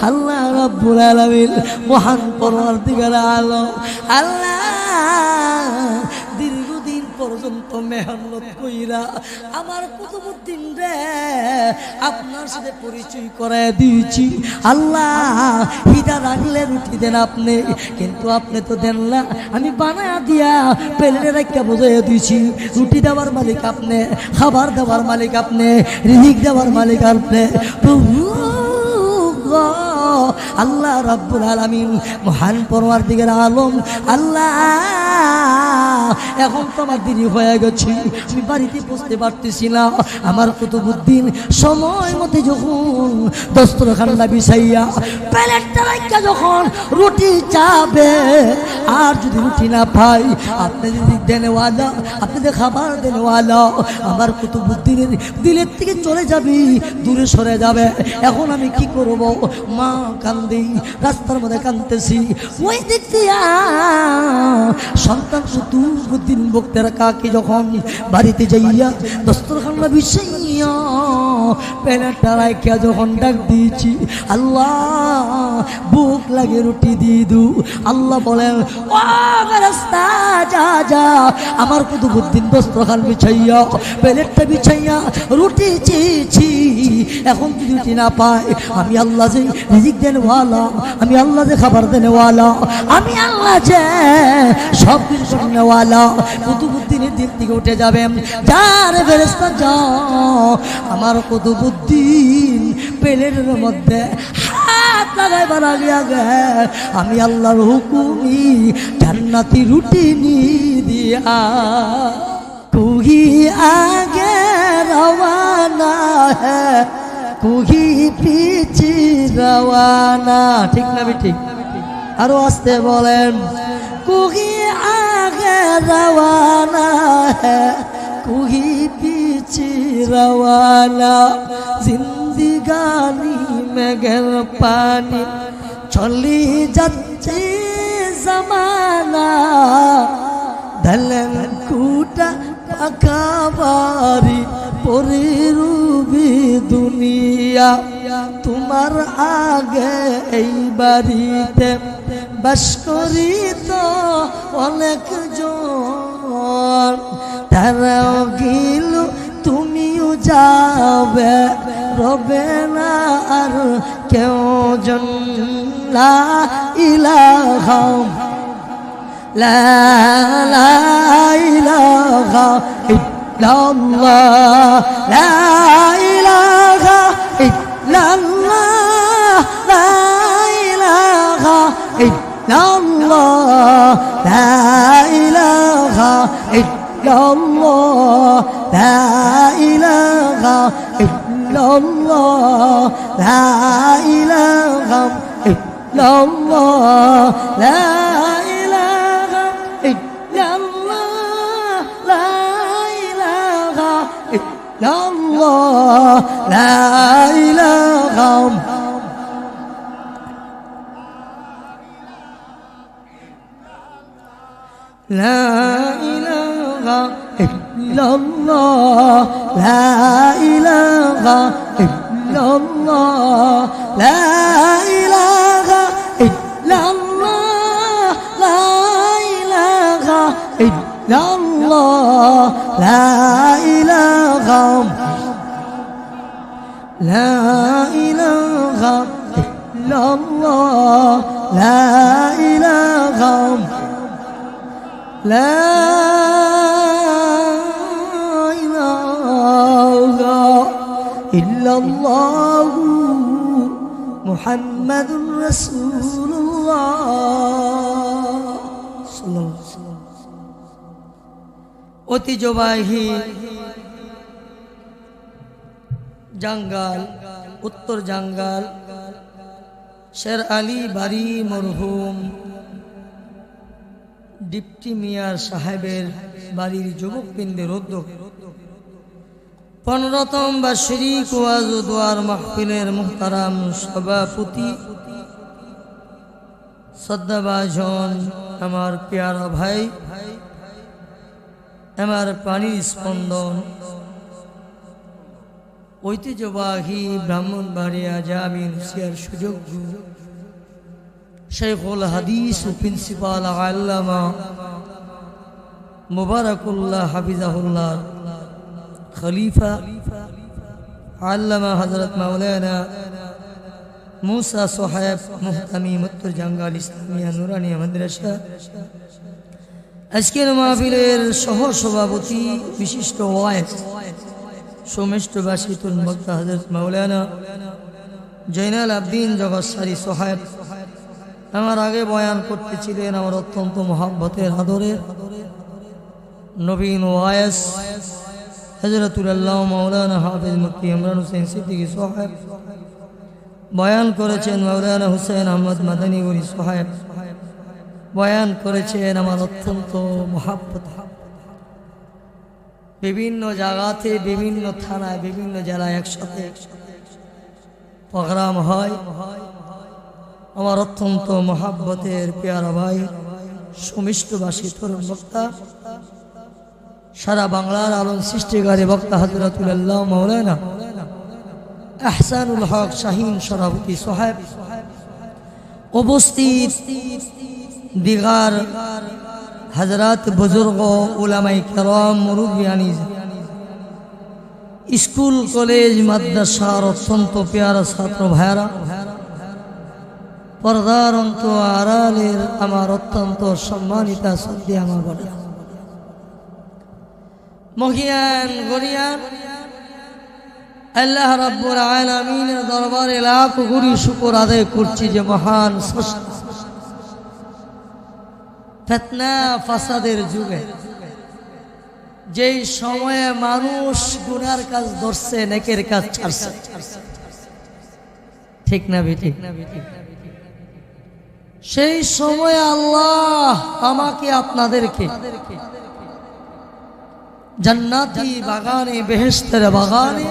আল্লাহ রাব্বুল আলামিন মহান পরওয়ারদিগার আলম আল্লাহ দীর্ঘদিন পর্যন্ত মেহনত কইরা আমার কুতুবউদ্দিন রে আপনার সাথে পরিচয় করায় দিয়েছি। আল্লাহ হিদা রাখলে রুটি দেন আপনি, কিন্তু আপনি তো দেন না। আমি বানায়া দিয়া পেলে রাখা বোঝাইয়া দিয়েছি। রুটি দেওয়ার মালিক আপনি, খাবার দেওয়ার মালিক আপনি, রিজিক দেওয়ার মালিক আপনি। প্রভু আল্লাহ রাব্বুল আলামিন মহান পরওয়ারদিগার আলম আল্লাহ, এখন তো আমার দেরি হয়ে গেছে, আমি বাড়িতে বসতে পারতেছি না। আমার কুতুবউদ্দিন সময় মতো যখন দস্তরখানটা বিছাইয়া প্লেটটা রাখা যখন রুটি চাবে, আর যদি রুটি না পাই, আপনি যদি দেনেওয়ালা, আপনি যে খাবার দেনেওয়ালা, আমার কুতুবউদ্দিনের দিলের থেকে চলে যাবি, দূরে সরে যাবে। এখন আমি কি করব? মা কান্দি, রাস্তার মধ্যে কান্দতেছি। ওই দিক দিয়া সন্তান কুতুবউদ্দিন বক্তের কাকি যখন বাড়িতে যাইয়া দস্তরখানা বিছাইয়া প্লেটটা রাখা যখন ডাক দিয়েছি, আল্লাহ ভুক লাগে রুটি দিয়ে দু। আল্লাহ বলেন, ও রাস্তা যা যা, আমার কুতুবউদ্দিন দস্তরখান বিছাইয়া প্লেটটা বিছাইয়া রুটি চেয়েছি। এখন যদি রুটি না পায়, আমি আল্লাহ যে রিজিক দেনওয়ালা, আমি আল্লাহ যে খাবার দেনওয়ালা, আমি আল্লাহ যে সব কিছু করনেওয়ালা। কুতুবউদ্দিনের দিন থেকে উঠে যাবে, যার ফেরেশতা যাও। আমার কুতুবউদ্দিন প্লেটের মধ্যে হাত লাগাইবার আগে আগে আমি আল্লাহর হুকুমি জান্নাতি রুটি নি দিয়া কুহি আগে রওয়ানা হ্যাঁ, কুহি পিছি রওয়ানা। ঠিক না ঠিক? আরো আসতে বলেন, কুহি আগে রওয়ানা হ্যাঁ, কুহি পিছি রওয়ানা। জিন্দিগানি মেঘের পানি চলি যাচ্ছে জমানা, ঢালেন কুটা পাকা বাড়ি পরে রুবি দুনিয়া। তোমার আগে এই বাড়িতে বাস করি তো অনেক জন, তারাও গেল তুমিও যাবে, রবে না আর কেউ জন। লা ইলাহা লা ইলাহা ইল্লাল্লাহ, লা ইলাহা ইল্লাল্লাহ, লা ইলাহা ইল্লাল্লাহ, লা ইলাহা ইল্লাল্লাহ, লা ইলাহা ইল্লাল্লাহ, লা ইলাহা ইল্লাল্লাহ, লা ইলাহা ইল্লাল্লাহ, লা ইলাহা ইল্লাল্লাহ, লা ইলাহা লা ইলাহা ইল্লাল্লাহ, লা ইলাহা ইল্লাল্লাহ, লা ইলাহা ইল্লাল্লাহ, লা ইলাহা ইল্লাল্লাহ, লা ইলাহা লা ইলাহা ইল্লাল্লাহ, লা ইলাহা লা ইলাহা ইল্লাল্লাহ মুহাম্মাদুর রাসূলুল্লাহ। ঐতিহ্যবাহী জাঙ্গাল, উত্তর জাঙ্গাল শের আলী বাড়ি মরহুম ডিপটি মিয়ার সাহেবের বাড়ির যুবকবৃন্দের উদ্যোগ 15তম বার্ষিক ওয়াজ ও দোয়ার মাহফিলের মুহতারাম সভাপতি শ্রদ্ধাভাজন আমার প্যারা ভাই, আমার পানির স্পন্দন ঐতিহ্যবাহী ব্রাহ্মণবাড়িয়া জামি নুসিয়ার সুযোগ্য শাইখুল হাদিস ও প্রিন্সিপাল আল্লামা মুবারাকুল্লাহ হাফিজাহুল্লাহ খলিফা আল্লামা হযরত মাওলানা মুসা সোহেব মুহতামি মুত্তর জাঙ্গাল ইসলামিয়া নুরানিয়া মাদ্রাসা আজকের মাহফিলের সহ সভাপতি বিশিষ্ট ওয়াইজ সোমেষ্টবাসীতুল বক্তা হযরত মাওলানা জয়নাল আবদিন জগৎসারি সোহেব আমার আগে বয়ান করতেছিলেন আমার অত্যন্ত মহব্বতের আদরের নবীন ওয়াইজ হযরতুল আল্লাহ মাওলানা হাফিজ মুফতি ইমরান হোসেন সিদ্দিকী সোহেব বয়ান করেছেন মাওলানা হুসেন আহমদ মাদানী ওলি সোহেব বয়ান করেছেন আমার অত্যন্ত মহব্বত বিভিন্ন জায়গাতে বিভিন্ন থানায় বিভিন্ন জেলায় একসাথে প্রোগ্রাম হয় আমার অত্যন্ত মহব্বতের পেয়ারা ভাই সুমিষ্টবাসী তরুণ বক্তা সারা বাংলার আলম সৃষ্টিকারী বক্তা হযরতুল আল্লাহ মাওলানা আহসানুল হক শাহীন সভাপতি সোহেব উপস্থিত দিগার হযরত বুজুর্গ উলামায়ে কেরাম মুরব্বিয়ানি স্কুল কলেজ মাদ্রাসার অত্যন্ত পেয়ারা ছাত্র ভাইরা পর্দার আড়ালের আমার অত্যন্ত সম্মানিতা সদ্য আমার বলে মহিয়ান গরিয়ান আল্লাহ রাব্বুল আলামিনের দরবারে লাখ কোটি শুকর আদায় করছি যে মহান ফিতনা ফাসাদের যুগে যেই সময়ে মানুষ গুনার কাজ ধরছে নেকের কাজ ছাড়ছে ঠিক না বেটি সেই সময় আল্লাহ আমাকে আপনাদেরকে জান্নাতি বাগানে বেহেশতের বাগানে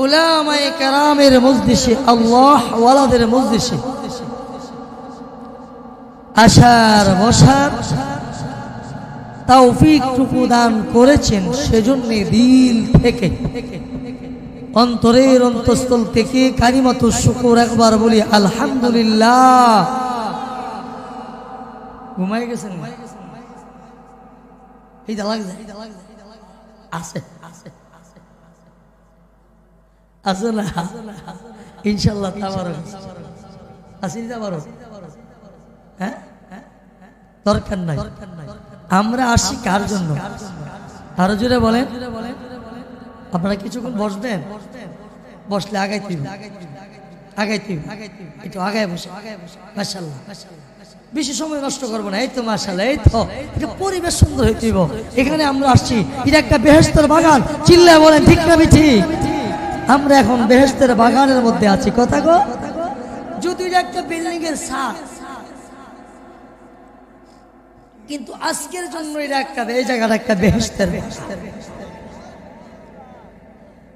উলামায়ে কেরামের মজলিসে আল্লাহ ওয়ালাদের মজলিসে আসার বসার তৌফিক টুকু দান করেছেন সেজন্য দিল থেকে অন্তরের অন্তঃস্থল থেকে কালিমাতুশ শুকর একবার বলি আলহামদুলিল্লাহ। ঘুমাই গেছেন এই দালাগ আছে আছে না ইনশাআল্লাহ তাবারক আসিন তাবারক হ্যাঁ দরকার নাই আমরা আসি কার জন্য আরো জোরে বলেন আপনারা কিছুক্ষণ বসবেন বসলে আগাইতে একটু আগায় বসে মাশাআল্লাহ বেশি সময় নষ্ট করবো না এই তো মাশাআল্লাহ এই তো এটা পরিবেশ সুন্দর হইতে হইব এখানে আমরা আসছি এটা একটা বেহেশতের বাগান চিল্লায় বলেন ঠিক না ঠিক আমরা এখন বেহেশতের বাগানের মধ্যে আছি কথা গো যদি একটা বিল্ডিং এর ছাদ কিন্তু আজকের জন্য এটা একটা এই জায়গাটা একটা বেহেশতের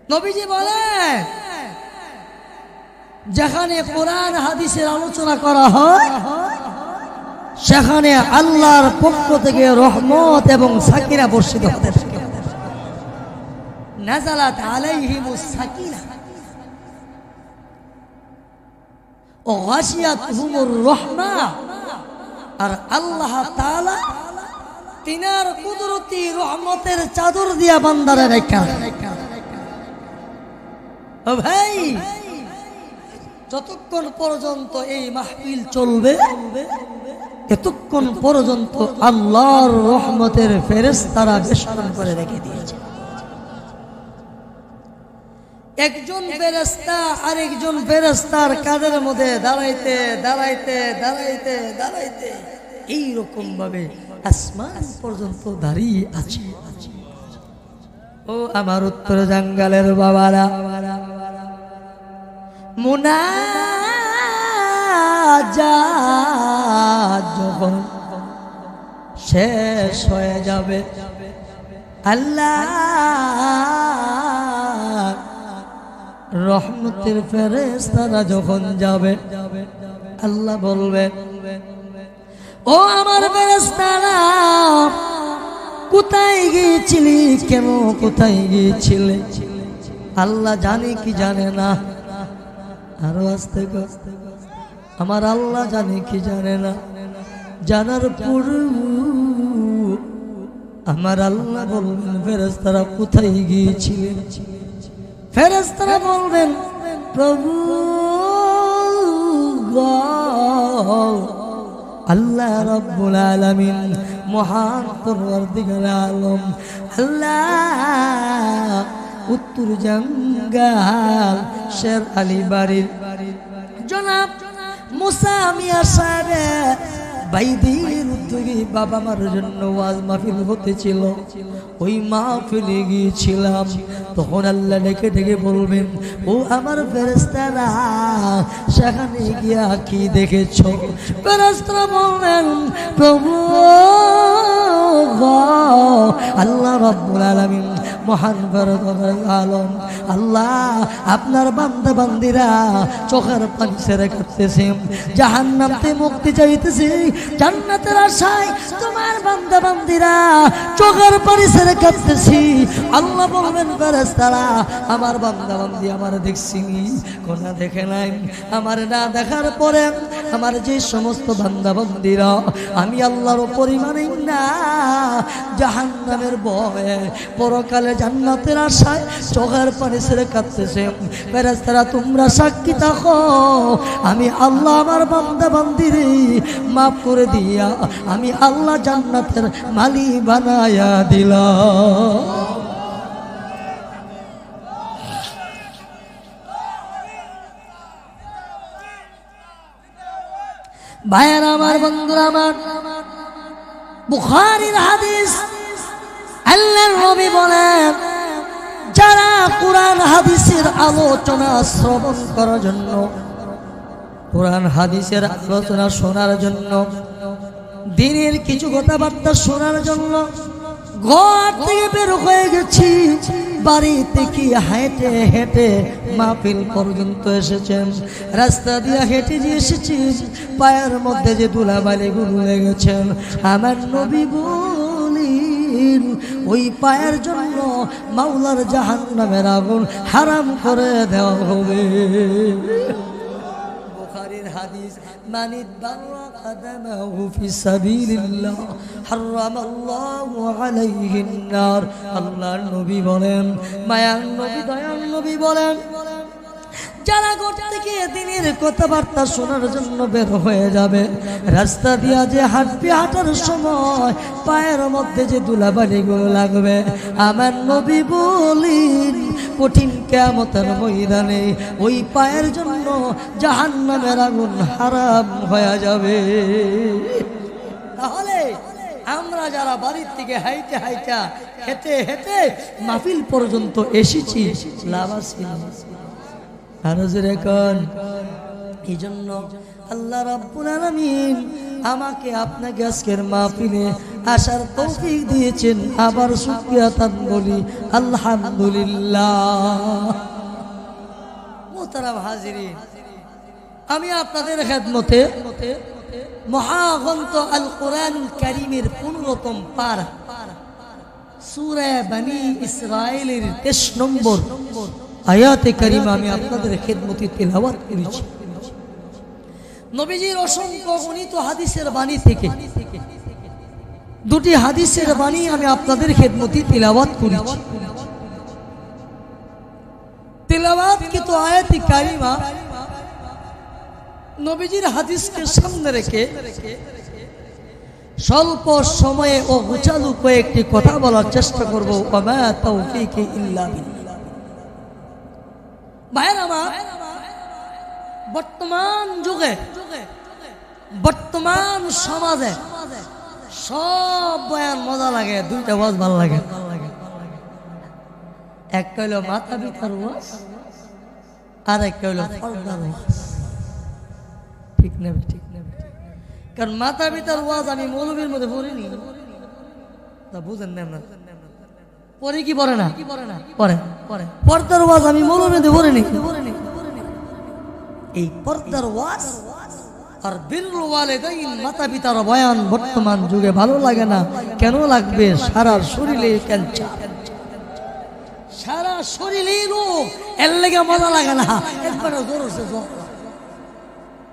নবীজি বলেন যেখানে কোরআন হাদিসের আলোচনা করা হয় সেখানে আল্লাহর পক্ষ থেকে রহমত এবং সাকিনা বর্ষিত হতে থাকে নাযালাত আলাইহিমুস সাকিনা ও গাশিয়াতহুমুর রাহমা আর আল্লাহ তাআলা তিনার কুদরতি রহমতের চাদর দিয়া বান্দারে রাখা ও ভাই যতক্ষণ পর্যন্ত এই মাহফিল চলবে এতক্ষণ পর্যন্ত আল্লাহর রহমতের ফেরেশতারা বেষ্টন করে রেখে দিয়েছে একজন ফেরেশতা আরেকজন ফেরেশতার কাঁধের মধ্যে দাঁড়াইতে দাঁড়াইতে দাঁড়াইতে দাঁড়াইতে এই রকম ভাবে আসমান পর্যন্ত দাঁড়িয়ে আছে ও আমার উত্তর জঙ্গলের বাবারা মুনাজাত যখন শেষ হয়ে যাবে আল্লাহ রহমতের ফেরেশতারা যখন যাবে আল্লাহ বলবে ও আমার ফেরেশতারা কোথায় গিয়েছিলি কেন কোথায় গিয়েছিলে আল্লাহ জানে কি জানে না? আরো আস্তে আস্তে, আমার আল্লাহ জানে কি জানে না? জানার পর আমার আল্লাহ বলবেন ফেরেশতারা কোথায় গিয়েছিলেন? ফেরেশতারা বলবেন প্রভু আল্লাহ রাব্বুল আলামিন মহান পরওয়ারদিগার আলম আল্লাহ উত্তর জঙ্গল শের আলী বাড়ির জনাব মুসা মিয়া সাহেব বাইদির উদ্যোগী বাবা মার জন্য ওয়াজ মাহফিল হতেছিল। ওই মাহফিলে গিয়েছিলাম, তখন আল্লাহ ডেকে ডেকে বলবেন ও আমার ফেরেশতারা সেখানে গিয়া কি দেখেছো? ফেরেশতারা বলবেন প্রভু আল্লাহ রাব্বুল আলামিন মহান পরওয়ারদিগার আলম আল্লাহ আপনার বান্দা বান্দিরা চোখের পানি ছেড়ে কাঁদতেছে, জাহান্নাম থেকে মুক্তি চাইতেছে, জান্নাতের আশায় তোমার বান্দা বান্দিরা চোখের পানি ছেড়ে কাঁদতেছি। আল্লাহ বলবেন ফেরেশতারা আমার বান্দা বান্দি আমার দেখছি কোন দেখে নাই? আমার না দেখার পরে আমার যে সমস্ত বান্দা বান্দিরা আমি আল্লাহর পরিমাণে না জাহান্নামের ভয়ে পরকালে জান্নাতের আশায় চোখের পানি ছেড়ে কাঁদতেছে, ফেরেশতারা তোমরা সাক্ষী থাকো আমি আল্লাহ আমার বান্দা বান্দিরে মাফ করে দিয়া আমি আল্লাহ জান্নাতের মালিক বানায়া দিলাম। ভাইয়ের আমার, বন্ধুরা আমার, বুখারীর হাদিস আল্লাহর নবী বলেন যারা কোরআন হাদিসের আলোচনা শ্রবণ করার জন্য, কোরআন হাদিসের আলোচনা শোনার জন্য, দিনের কিছু কথাবার্তা শোনার জন্য ঘর থেকে বের হয়ে গেছি, বাড়ি থেকে হেঁটে হেঁটে মাহফিল পর্যন্ত এসেছেন, রাস্তা দিয়ে হেঁটে যে এসেছি পায়ের মধ্যে যে ধুলাবালি গুলো লেগেছেন আমার নবী বলেন ওই পায়ের জন্য মাওলার জাহান্নামের আগুন হারাম করে দেওয়া হবে। বুখারীর হাদিস মানিত বাররা কাদামাহু ফি সাবিলিল্লাহ হারামাল্লাহু আলাইহিন নার। আল্লাহর নবী বলেন, মায়ার নবী দয়ার নবী বলেন যারা ঘর থেকে দিনের কথাবার্তা শোনার জন্য বের হয়ে যাবে, রাস্তা দিয়া যে হাঁটবে হাঁটার সময় পায়ের মধ্যে যে ধুলাবালিগুলো লাগবে আমার নবী বলেন কঠিন কিয়ামতের ময়দানে ওই পায়ের জন্য জাহান্নামের আগুন হারাম হয়ে যাবে। তাহলে আমরা যারা বাড়ির থেকে হাইটে হাইটা হেঁটে হেঁটে মাহফিল পর্যন্ত এসেছি লাভ আছে এই জন্য আল্লাহ রাব্বুল আলামিন আমাকে আপনাকে আজকের মাহফিলে আসার তৌফিক দিয়েছেন। আবার শুকরিয়া তান বলি আলহামদুলিল্লাহ। মুহতারাম হাজিরিন, আমি আপনাদের খেদমতে মহাগ্রন্থ আল কোরআনুল কারীমের 15তম পারা সূরা বনী ইসরাঈলের 23 নম্বর আয়াতে কারিমা আমি আপনাদের খেদমতে তেলাওয়াত করেছি। নবীজির অসংখ্য গণিত হাদিসের বাণী থেকে দুটি হাদিসের বাণী আমি আপনাদের খেদমতে তেলাওয়াত করেছি। তেলাওয়াতকৃত আয়াতে কারিমা নবীজির হাদিসকে সামনে রেখে স্বল্প সময়ে ও গোছালো কয়েকটি কথা বলার চেষ্টা করব। ওয়া তাওফীকি ইল্লা বিল্লাহ। ভাইয়ের আমার, বর্তমান যুগে বর্তমান সমাজে সব বয়ান মজা লাগে, দুইটা ওয়াজ ভালো লাগে। একটা হইল মাতা পিতার ওয়াজ আর একটা হইল পর্দার ওয়াজ। ঠিক না? ঠিক না? কারণ মাতা পিতার ওয়াজ আমি মৌলবীর মধ্যে পড়িনি, তা বুঝেন না? পরে কি পড়ে না? পরে পর্দার ওয়াজ আমি মৌলবীর মধ্যে পড়িনি। এই পর্দার ওয়াজ আর বিরুল ওয়ালিদাইন মাতা পিতার বয়ান বর্তমান যুগে ভালো লাগে না। কেন লাগবে? সারা শরীরে ক্যান্সার, সারা শরীরেই রোগ, এর লেগে মজা লাগে না। একবার জ্বর হচ্ছে, জ্বর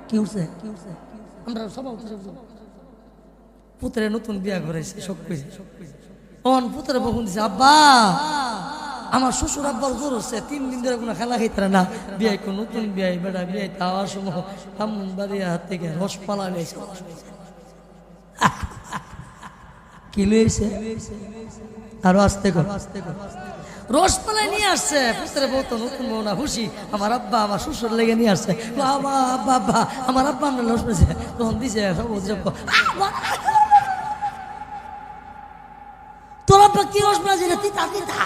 কি উঠছে, আমরা সবাই পুত্রে নতুন বিয়া করেছে, সব কিছু পুত্রে বকুন দিছে, আব্বা আমার শ্বশুর আব্বার জ্বর হচ্ছে, 3 দিন ধরে কোনো খেলা খাইতে না। বিয়ে কোন নতুন বিয়ে, বেটা বিয়ে তাওয়ার সময় আম্মুন বাড়ির হাত থেকে রসপালা নিয়েছে। কি লইছে আরো আসতে কর, রসমালাই নিয়ে আসছে। পুত্রে বউ তো নতুন বউ না, খুশি। আমার আব্বা আমার শ্বশুর লেগে নিয়ে আসছে, বাবা বাবা আমার আব্বা আমরা রসমাইছে, তখন দিছে তোর আব্বা কি রসমালাই ছিল, তিতা তিতা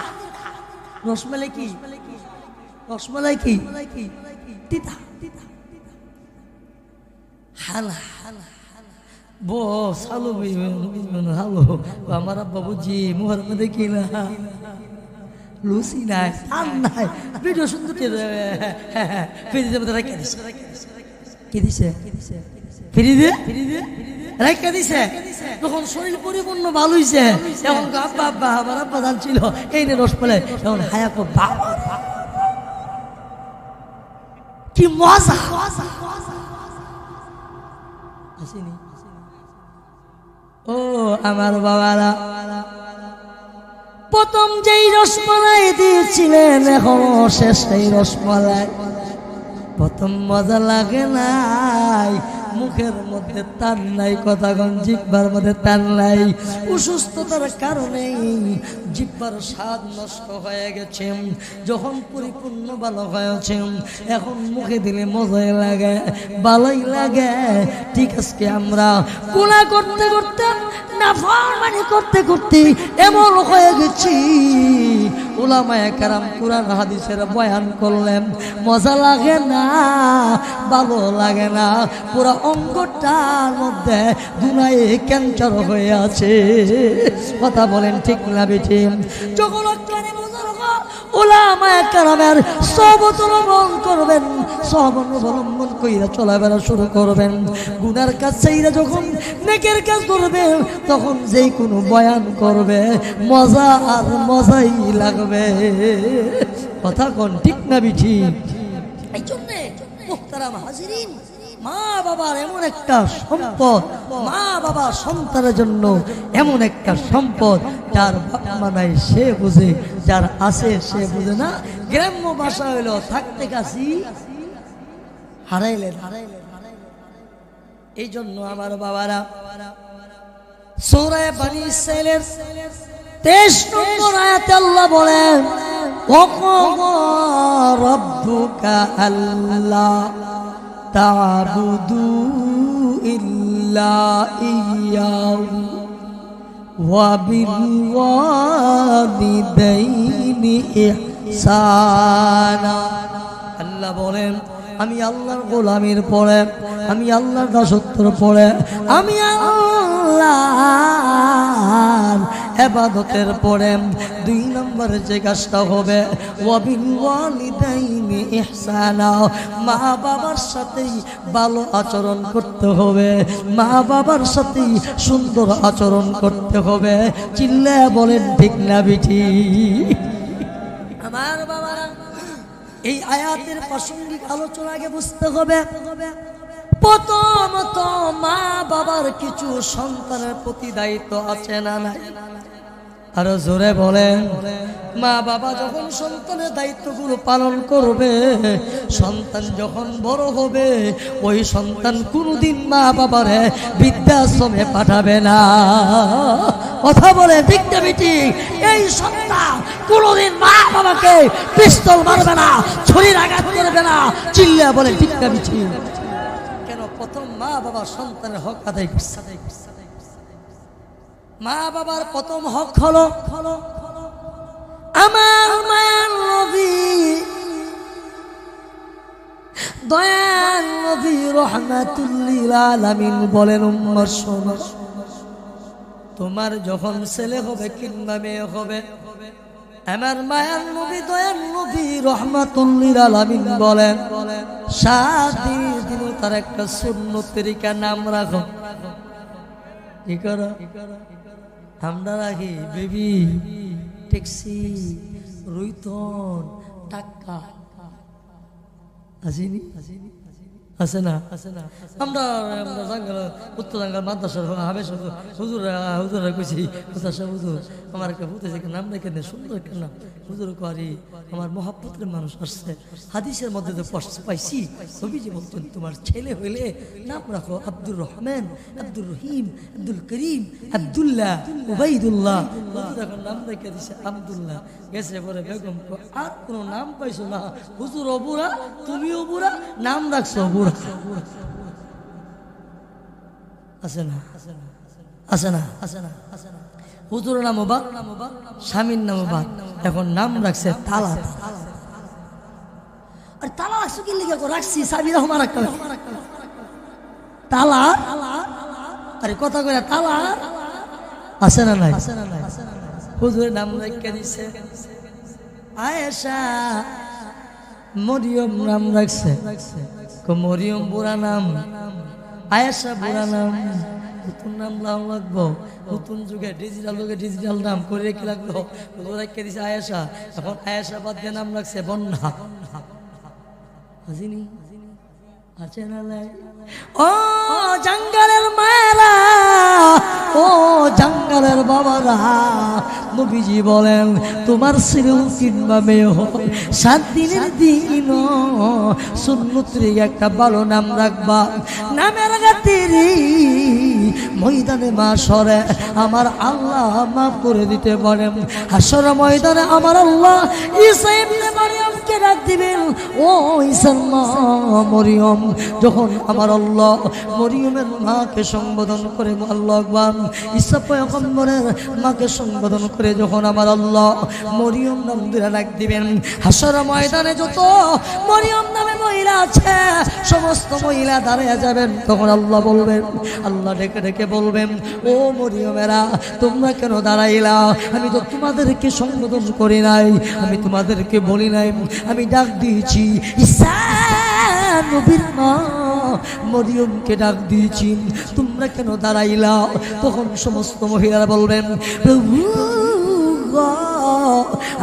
রসমালাই কি, রসমালাই কি তিতা তিতা হালা হালা বো সালু হালো। আমার আব্বা বুঝি মুহার মধ্যে কি না লুচি নাই, টান নাই, ভিডিও সুন্দর ফিরিজের মধ্যে রেখে দিছে। কি দিছে ফিরিজে রেখে দিছে। তখন শরীর পরিপূর্ণ ভালো হয়েছে, এখন আব্বা আব্বা আমার আব্বা জানছিল এই নে রসমালাই, তখন হায়া কো বাবা কি মজা। আসেনি ও আমার বাবারা, প্রথম যেই রসমালাই দিয়েছিলেন এখনো শেষ এই রসমালাই। প্রথম মজা লাগে নাই, মুখের মধ্যে টান নাই, কথা কন জিহ্বার মধ্যে টান নাই। অসুস্থতার কারণে জিহ্বার স্বাদ নষ্ট হয়ে গেছে। যখন পরিপূর্ণ ভালো হয়েছে এখন মুখে দিলে মজাই লাগে, ভালোই লাগে। ঠিক আছে, আমরা গুনাহ করতে করতে নাফরমানি করতে করতে এমন হয়ে গেছি, উলামায়ে কেরাম কুরআন হাদিসের বয়ান করলেন, মজা লাগে না, ভালো লাগে না, পুরা অঙ্গটার মধ্যে দুনায়ে ক্যান্সার হয়ে আছে। কথা বলেন ঠিক না বেঠি? যখন উলামায়ে কেরামের সহবত অবলম্বন করবেন, সহবত অবলম্বন কইরা চলাফেরা শুরু করবেন, গুনার কাজ চাইরা যখন নেকের কাজ করবেন, তখন যেই কোনো বয়ান করবে মজা আর মজাই লাগবে। কথা কোন ঠিক না বিঠি? এই জন্যে মুহতারাম হাজিরিন, মা বাবার এমন একটা সম্পদ, মা বাবা সন্তানের জন্য এমন একটা সম্পদ, যার বাপ মা নাই সে বুঝে, যার আছে সে বুঝে না। গ্রাম্য ভাষা হইলো থাকতে কাছি হারাইলেন হারাইলেন। এই জন্য আমার বাবারা সূরা বনী ইসরাঈলের 23 নম্বর আয়াতে আল্লাহ বলেন, ওয়াকা রাব্বুকা আল্লা তা'বুদু ইল্লা ইয়্যাহু ওয়া বিল ওয়ালিদাইনি ইহসানা। আল্লাহ বলেন, আমি আল্লাহর গোলামের পরে, আমি আল্লাহর দাসত্বের পরে, আমি আল্লাহর ইবাদতের পরে 2 নম্বরে যে কাজটা হবে, ওয়া বিল ওয়ালিদাইনি ইহসানা, মা বাবার সাথে ভালো আচরণ করতে হবে, মা বাবার সাথে সুন্দর আচরণ করতে হবে। চিল্লায়া বলেন ঠিক না বিঠি? আমার বাবারা, এই আয়াতের প্রাসঙ্গিক আলোচনা আগে বুঝতে হবে। প্রথমত মা বাবার কিছু সন্তানের প্রতি দায়িত্ব আছে না নাই? আরো জোরে বলেন। মা বাবা যখন সন্তানের দায়িত্বগুলো পালন করবে, সন্তান যখন বড় হবে, ওই সন্তান কোনোদিন মা বাবারে বৃদ্ধাশ্রমে পাঠাবে না। কথা বলে ঠিক না বেটি? এই সন্তান কোনোদিন মা বাবাকে পিস্তল মারবে না, ছুরির আঘাত করবে না। চিল্লা বলে ঠিক না বেটি? কেন? প্রথম মা বাবা সন্তানের হক আদায় করছে। মা বাবার প্রথম হক হলো আমার মায়ার নবী, দয়ার নবী রাহমাতুল লিল আলামিন বলেন, উম্মত শোনো, তোমার যখন ছেলে হবে কিংবা মেয়ে হবে, আমার মায়ার নবী দয়ার নবী রাহমাতুল লিল আলামিন বলেন, 7 দিন তার একটা সুন্নত তরিকা নাম রাখো। কি করো? আমরা রাখি বেবি, ট্যাক্সি, রুইতন টাকা আসেনি আছে না আমরা উত্তর বাঙ্গাল মাদ্রাসার হাবেশ হুজুরা কইছি হুজুর আমার একটা হুতেছে নাম রেখে দেন সুন্দর একটা নাম হুজুর কারি আমার মহাব্বতের মানুষ আসছে হাদিসের মধ্যে তো পাইছি নবীজি বলতেন তোমার ছেলে হইলে নাম রাখো আব্দুর রহমান আব্দুর রহিম আব্দুল করিম আব্দুল্লাহ উবাইদুল্লাহ এখন নাম রেখে দিছে আব্দুল্লাহ গেছে পরে বেগম আর কোনো নাম পাইছো না হুজুর অবুরা তুমিও বুড়া নাম রাখছো বুড়া আছে না হুজুরের নাম বাদ স্বামীর নাম বাদ এখন নাম রাখছে তালা আর তালা রাখছো কি লিখে রাখছি সাবির রহমান একটা তালা আরে কথা কইরা তালা আছে না নাই হুজুরের নাম রেখে দিছে আয়েশা মরিয়ম নাম রাখছে মরিয়ম বুড়া নাম আয়েশা বুড়া নাম নতুন নাম লাগবো নতুন যুগে ডিজিটাল নাম করে রেখে লাগলো রেখে দিছে আয়েশা এখন আয়েশা বাদ দিয়ে নাম রাখছে বন্যা হাজিনি আছে না ও জঙ্গলের মায়েরা ও জঙ্গলের বাবারা নবীজি বলেন তোমার ছেলে কিংবা মেয়ে হোক 7 দিনের দিন সুন্নতের একটা ভালো নাম রাখবা নামের গাতিরি ময়দানে মাশরে আমার আল্লাহ মাফ করে দিতে পারেন হাশর ময়দানে আমার আল্লাহ ঈসা ইবনে মারইয়ামকে ডাক দিবেন ও ঈসার মা মরিয়ম যখন আমার আল্লাহ মরিয়মের মাকে সম্বোধন করে আল্লাহু আকবার ঈসা পয়গম্বরের মাকে সম্বোধন করে যখন আমার আল্লাহ মরিয়ম নাম ধরে ডাক দিবেন হাশর ময়দানে যত মরিয়ম নামে মহিলা আছে সমস্ত মহিলা দাঁড়িয়ে যাবেন তখন আল্লাহ বলবেন আল্লাহ ডেকে ডেকে বলবেন ও মরিয়মেরা তোমরা কেন দাঁড়াইলা আমি তো তোমাদেরকে সম্বোধন করি নাই আমি তোমাদেরকে বলি নাই আমি ডাক দিয়েছি ঈসা নবীর মা মরিয়মকে ডাক দিয়েছি তোমরা কেন দাঁড়াইলা তখন সমস্ত মহিলারা বলবেন প্রভু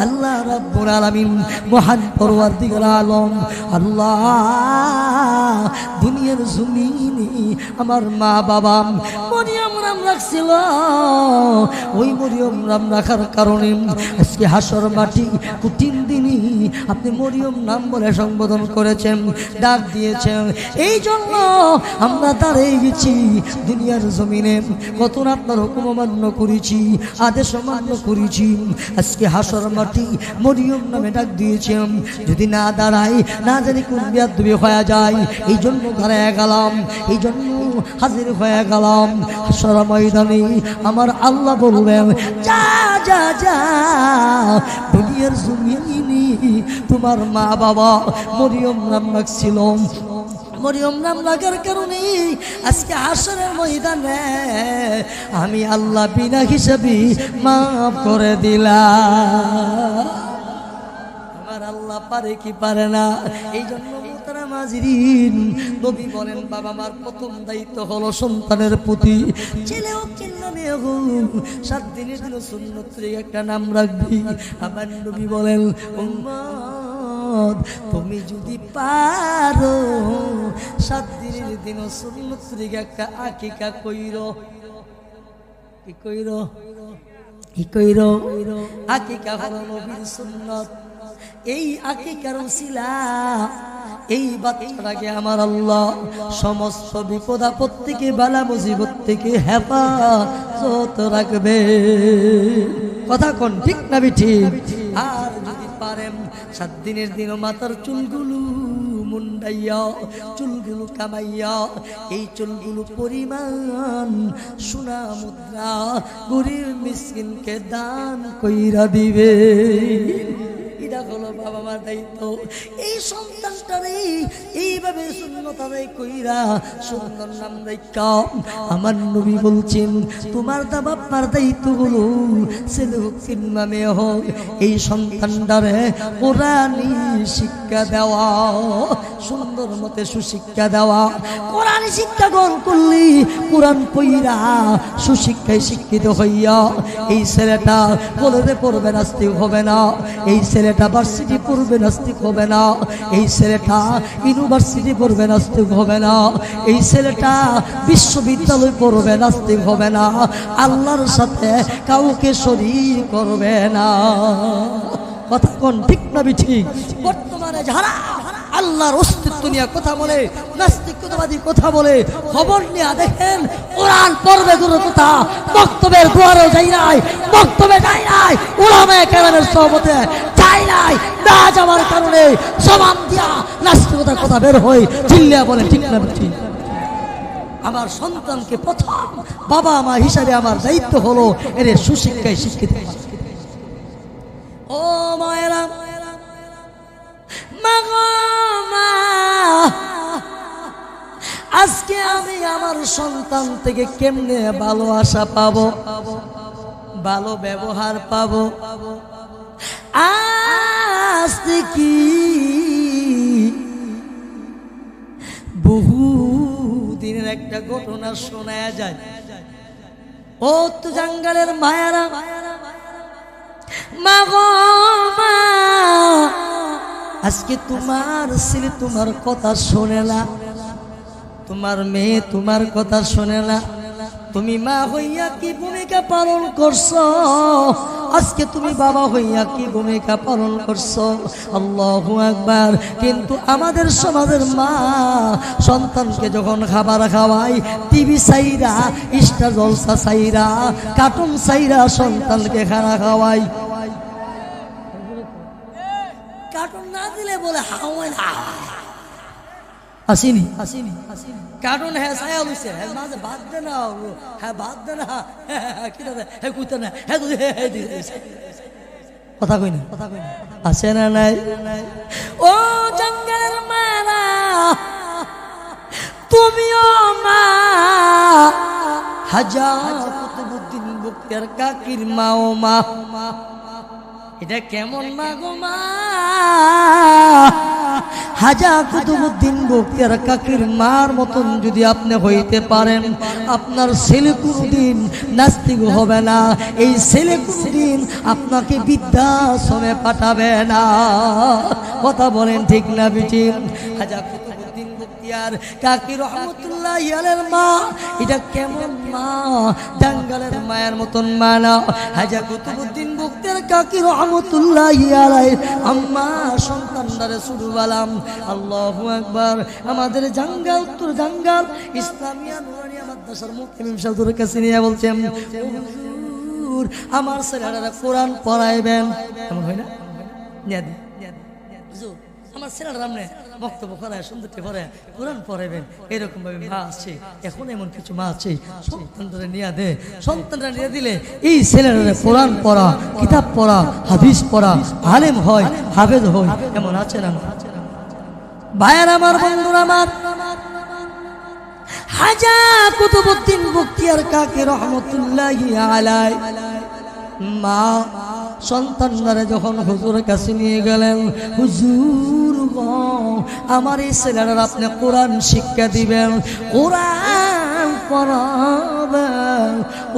আল্লাহ রাব্বুল আলামিন মহান পরওয়ারদিগার আলম আল্লাহ দুনিয়ার জমিনে আমার মা বাবা মরিয়ম নাম রাখছিল ওই মরিয়ম নাম রাখার কারণে আজকে হাসর মাটি কঠিন দিনই আপনি মরিয়ম নাম বলে সম্বোধন করেছেন ডাক দিয়েছেন এই জন্য আমরা দাঁড়িয়ে গেছি দুনিয়ার জমিনে কত আপনার হুকুম মান্য করেছি আদেশ মান্য করেছি আজকে হাসর মাটি মরিয়ম নামে ডাক দিয়েছেন যদি না দাঁড়াই না জানি কোন বিয়াদবি হয়ে যায় এই জন্য দাঁড়ায় গেলাম এই জন্য হাজির হয়ে গেলাম হাসর ময়দানে আমার আল্লাহ বলবেন যা যা যা দুনিয়ার জমিনে তোমার মা বাবা মরিয়ম নাম রাখছিল মরিয়ম নাম লাগার কারণে আজকে হাসরের ময়দানে আমি আল্লাহ বিনা হিসাবে মাফ করে দিলাম আমার আল্লাহ পারে কি পারে না এই জন্য মোহতারাম হাজিরিন নবী বলেন বাবা মার প্রথম দায়িত্ব হলো সন্তানের প্রতি ছেলে হোক কিংবা মেয়ে হোক 7 দিনের দিন সুন্নত একটা নাম রাখবি আমার নবী বলেন উম্মত তুমি যদি পারো 7 দিনের দিন সুন্নত একটা আকিকা কইরো কি কইরো আকিকা হলো নবীর সুন্নত এই আকিকার উসিলা এই বাচ্চাটাকে আমার আল্লাহ সমস্ত বিপদ আপদ থেকে বালা মুসিবত থেকে হেফাজত রাখবে কথা কোন ঠিক না ঠিক আর যদি পারেন 7 দিনের দিন মাথার চুলগুলো মুন্ডাইয়া চুলগুলো কামাইয়া এই চুলগুলো পরিমাণ সোনা মুদ্রা গরিব মিসকিনকে দান কইরা দিবে এটা হলো বাবা মার দায়িত্ব। এই সন্তানটারে এইভাবে সুন্নত আদায় কইরা সুন্দর নাম রাখা আমার নবী বলছেন তোমার দা বাবার দায়িত্ব হলো ছেলে হোক কিংবা মেয়ে হোক এই সন্তানটারে কোরআনী শিক্ষা দেওয়া, সুন্দর মতে সুশিক্ষা দেওয়া। কোরআনী শিক্ষা গ্রহণ করলি কোরআন পইরা সুশিক্ষায় শিক্ষিত হইয়া এই ছেলেটা কলেজে পড়বে নাস্তিক হবে না, এই ছেলেটা ভার্সিটি পড়বে নাস্তিক হবে না, এই ছেলেটা ইউনিভার্সিটি পড়বে নাস্তিক হবে না, এই ছেলেটা বিশ্ববিদ্যালয় পড়বে নাস্তিক হবে না, আল্লাহর সাথে কাউকে শরীক করবে না। কথা কোন ঠিক না ঠিক? বর্তমানে যারা আল্লাহর অস্তিত্ব নিয়ে কথা বলে, নাস্তিকতাবাদী কথা বলে, খবর নিয়ে দেখেন কোরআন পড়বে দূর কথা, বক্তব্যের দুয়ারেও যাই নাই, বক্তব্যে যাই নাই, উলামায়ে কেরামের সহবতে যাই নাই, না যাওয়ার কারণে জবান দিয়া নাস্তিকতার কথা বের হয়, চিল্লিয়া বলে ঠিক না ঠিক? আমার সন্তানকে প্রথম বাবা মা হিসাবে আমার দায়িত্ব হলো এর সুশিক্ষায় শিক্ষিত। ও মায়েরা, আজকে আমি আমার সন্তান থেকে কেমনে ভালো আশা পাবো, ভালো ব্যবহার পাবো? আজকে কি বহু দিনের একটা ঘটনা শোনা যায়। ও তো জঙ্গলের মায়ারা, মা গো মা, আজকে তোমার ছেলে তোমার কথা শোনে না, তোমার মেয়ে তোমার কথা শোনে না, তুমি মা হইয়া কি ভূমিকা পালন করছো? আজকে তুমি বাবা হইয়া কি ভূমিকা পালন করছো? আল্লাহু আকবার। কিন্তু আমাদের সমাজের মা সন্তানকে যখন খাবার খাওয়ায় টিভি চাইরা, স্টার জলসা চাইরা, কার্টুন চাইরা সন্তানকে খানা খাওয়াই। কার্টুন না দিলে বলে হাওয়াই না আসিনি, আসিনি, আসিনি। কার্টুন হ্যাঁ ছায়া লইছে, হ্যাঁ মাঝে ভাত দে না, হ্যাঁ ভাত দে না, হ্যাঁ কি দাদা, হ্যাঁ কুইতে না, হ্যাঁ কথা কই না, কথা কই না, আছে না নাই? ও জঙ্গলের মারা, তুমিও মা, হাজার কুতুবউদ্দিন বখতিয়ার কাকির মাও মা। এটা কেমন মা গো মা? হাজা কুতুবউদ্দিন বখতিয়ার কাকির মার মতন যদি আপনি হইতে পারেন, আপনার ছেলে কোনদিন নাস্তিক হবে না, এই ছেলে কোনদিন আপনাকে বৃদ্ধাশ্রমে পাঠাবে না। কথা বলেন ঠিক না বেটি? হাজা কুতুবউদ্দিন বখতিয়ার কাকি রহমতুল্লাহি আলাইহির মা এটা কেমন মা? টাঙ্গালের মায়ের মতন মা না। হাজা কুতুবউদ্দিন বখতিয়ার কাকি রহমতুল্লাহি আলাইহির আম্মা সন্তানদারে শুরু বালাম। আল্লাহু আকবার। আমাদের জাঙ্গাল, উত্তর জাঙ্গাল ইসলামিয়া নুরানিয়া মাদ্রাসার মুফতি সাহেবের কাছে নিয়ে বলছেন, হুজুর আমার ছেলেরা কোরআন পড়াইবেন। এমন হয় না? নিয়ে দিন হুজুর আমার ছেলেরা আপনি বক্তব্য করায় সুন্দরটি পড়ে কোরআন পড়াইবেন। এরকম ভাবে মা আছে, এখন এমন কিছু মা আছে সন্তানরা নিয়ে দে, সন্তানরা নিয়ে দিলে এই ছেলেরা কোরআন পড়া, কিতাব পড়া, হাদিস পড়া, আলেম হয়, হাফেজ হয়, এমন আছে না? ভাইয়ার আমার, বন্ধুরা আমার, হাজা কুতুবউদ্দিন বখতিয়ার কাকি রহমতুল্লাহি আলাইহি মা সন্তানরা যখন হুজুরের কাছে নিয়ে গেলেন, হুজুর আমার এই ছেলেরা আপনি কোরআন শিক্ষা দিবেন, কোরআন পড়াবেন।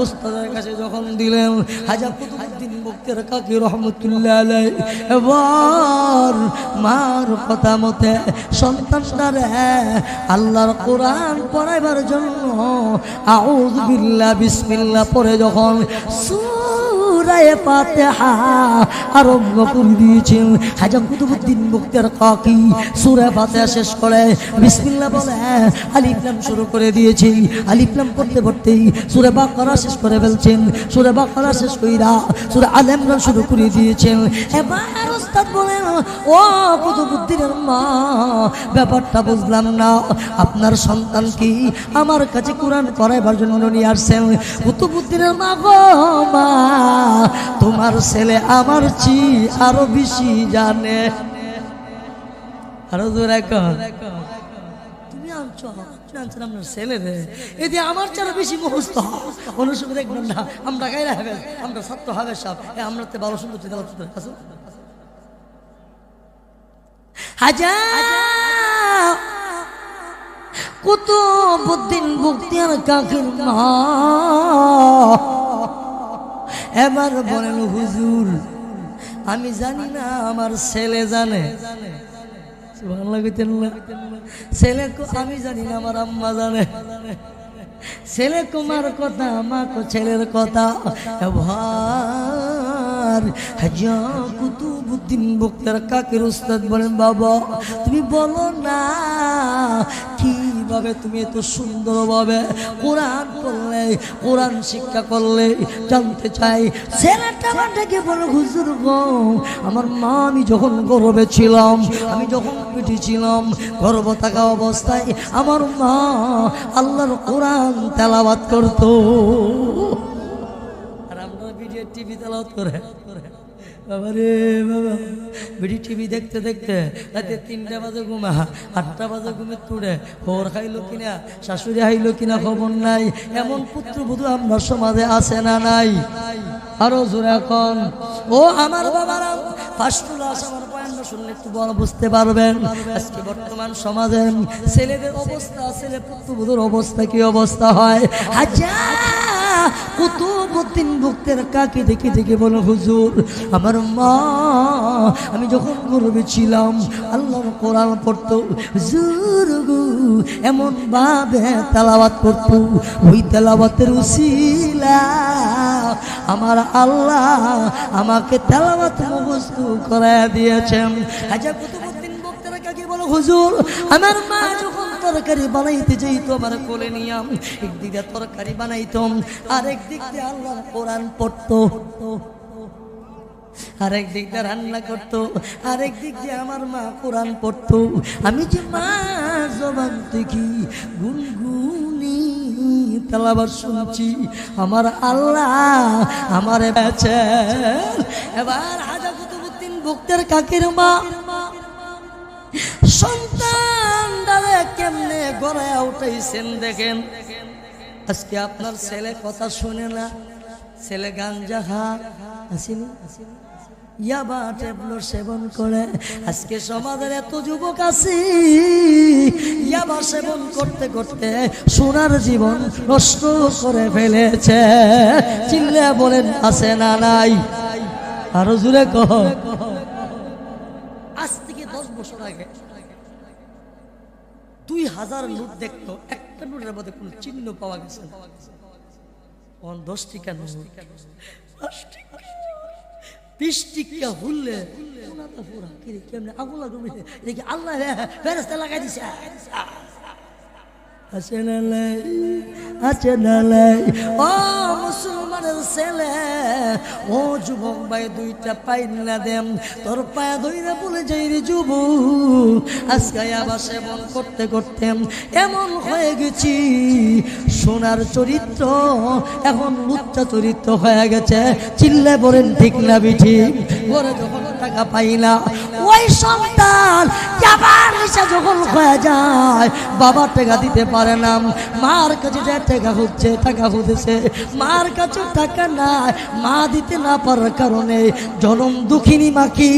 উস্তাদের কাছে যখন দিলেন, হাজা কুতুবউদ্দিন বখতিয়ার কাকি রহমতুল্লাহি আলাইহি এবার মার কথা মতে সন্তানরা আল্লাহর কোরআন পড়াইবার জন্য আউযু বিল্লাহ বিসমিল্লাহ পড়ে যখন সূরা ফাতিহা আরম্ভ করে দিয়েছেন, হাজা কুতুবউদ্দিন বখতিয়ার কাকি সূরা ফাতিহা শেষ করে বিসমিল্লাহ বলে আলিফ লাম শুরু করে দিয়েছি। আলিফ লাম পড়তে পড়তেই সূরা বাকারা শেষ করে ফেলছেন, সূরা বাকারা শেষ কইরা সূরা আলে ইমরান শুরু করে দিয়েছেন। এবার উস্তাদ বলেন, ও কুতুবউদ্দিনের মা, ব্যাপারটা বুঝলাম না। আপনার সন্তান কি আমার কাছে কোরআন পড়াইবার জন্য নিয়ে আসছেন? কুতুবউদ্দিনের মা গো মা, তোমার ছেলে আমার চেয়ে আরো বেশি জানে। আরো জোরে কর, তুমি আনছো আনছেন আপনার ছেলে রে, এতে আমার চেয়ে বেশি মুখস্থ। অনুসঙ্গে দেখবেন না আমরা গাইরা হবে, আমরা ছাত্র হবে সব, আমরা তো ভালো সুন্দর আছে। হাজার কুতুবউদ্দিন বখতিয়ার কাকের মা এবার বলেন, হুজুর আমি জানি না আমার ছেলে জানে। ছেলে আমি জানি না আমার আম্মা জানে। ছেলে কুমার কথা, মা কো ছেলের কথা। এবার হাজা কুতুবউদ্দিন বখতিয়ার কাকের উস্তাদ বলেন, বাবা তুমি বলো না কিভাবে তুমি এত সুন্দরভাবে কোরআন পড়লে, কোরআন শিক্ষা করলে, জানতে চাই। ছেলেটা ডেকে বলো, হুজুর গো আমার মা আমি যখন গর্ভে ছিলাম, আমি যখন পেটে ছিলাম, গর্ভ থাকা অবস্থায় আমার মা আল্লাহর কোরআন তেলাওয়াত করতো। আর আমরা ভিডিও টিভি তেলাওয়াত করে বাবা রে বাবা, ভিডিও টিভি দেখতে দেখতে রাতে 3টা বাজে ঘুমা, 8টা বাজে ঘুমে তুড়ে, হোর খাইলো কিনা, শাশুড়ি হাইলো কিনা খবর নাই। এমন পুত্রবধূ আমরা সমাজে আছে না নাই? আরো জোরে এখন। ও আমার বাবারা, ফাস্টুল আস আমার বয়ানটা শুনলে একটু বড় বুঝতে পারবেন। আজকে বর্তমান সমাজে ছেলেদের অবস্থা, ছেলে পুত্রবধূর অবস্থা কি অবস্থা হয়। হাজার কুতুবউদ্দিন বখতিয়ার কাকে দেখে দেখে বলো, হুজুর আমার মা আমি যখন গর্ভে ছিলাম আল্লাহর কোরআন পড়তো, হুজুর গো এমন ভাবে তেলাওয়াত করতো, ওই তেলাওয়াতের উসিলা আমার আল্লাহ আমাকে তেলাওয়াত মুখস্থ করায় দিয়েছেন। হাজা কুতুবউদ্দিন বখতিয়ার কাকে বলো, হুজুর আমার মা যখন তরকারি বানাইতে যাইতো আমার কোলে নিয়াম, একদিকে তরকারি বানাইতাম আর একদিক দিয়ে আল্লাহর কোরআন পড়তো, আরেক দিক দিয়ে রান্না করতো, আরেক দিক দিয়ে আমার মা কোরআন পড়তো। আমি যে মা জবান থেকে গুনগুনি তেলাওয়াত শুনছি, আমার আল্লাহ আমারে বেঁচেন। এবার হাজা কুতুবউদ্দিন বখতিয়ার কাকের মা সন্তান দাদা কেমনে গড়ায় উঠাইছেন দেখেন। আজকে আপনার ছেলে কথা শুনে না, ছেলে গাঞ্জা আসেনি, ইয়াবা ট্যাবলো সেবন করে। আজকে সমাজের এত যুবক আছে ইয়াবা সেবন করতে করতে সোনার জীবন নষ্ট করে ফেলেছে। চিল্লে বলেন আছে না নাই? আরো জোরে কহ। আজ থেকে 10 বছর আগে 2000 নোট দেখতো, একটা নোটের মধ্যে কোনো চিহ্ন পাওয়া গেছে না। 10 টাকা নোট, 5 টাকা, 20 টাকা হুললে কেমনে আগুন লাগবে দেখি আল্লাহ ফেরেশতা লাগাই দিছে। আছে না লাই, আছে না লাই? ও মুসলমানের ছেলে, ও যুবক ভাই, 2টা পাইন না দেম তোর পায়ে ধইরা বলে যাই রে যুবক, আজকে আবার সেবন করতে করতে এমন হয়ে গেছি সোনার চরিত্র এখন লুচ্চা চরিত্র হয়ে গেছে। চিল্লে বলেন ঠিক না বিঠি? ঘরে যখন টাকা পাই না, ওই সন্তান আবার এসে যখন হয়ে যায়, বাবা টাকা দিতে পারে না, মার কাছে যে টাকা হচ্ছে, টাকা হতেছে, মার কাছে টাকা নাই, মা দিতে না পারার কারণে জনম দুঃখিনী মাকি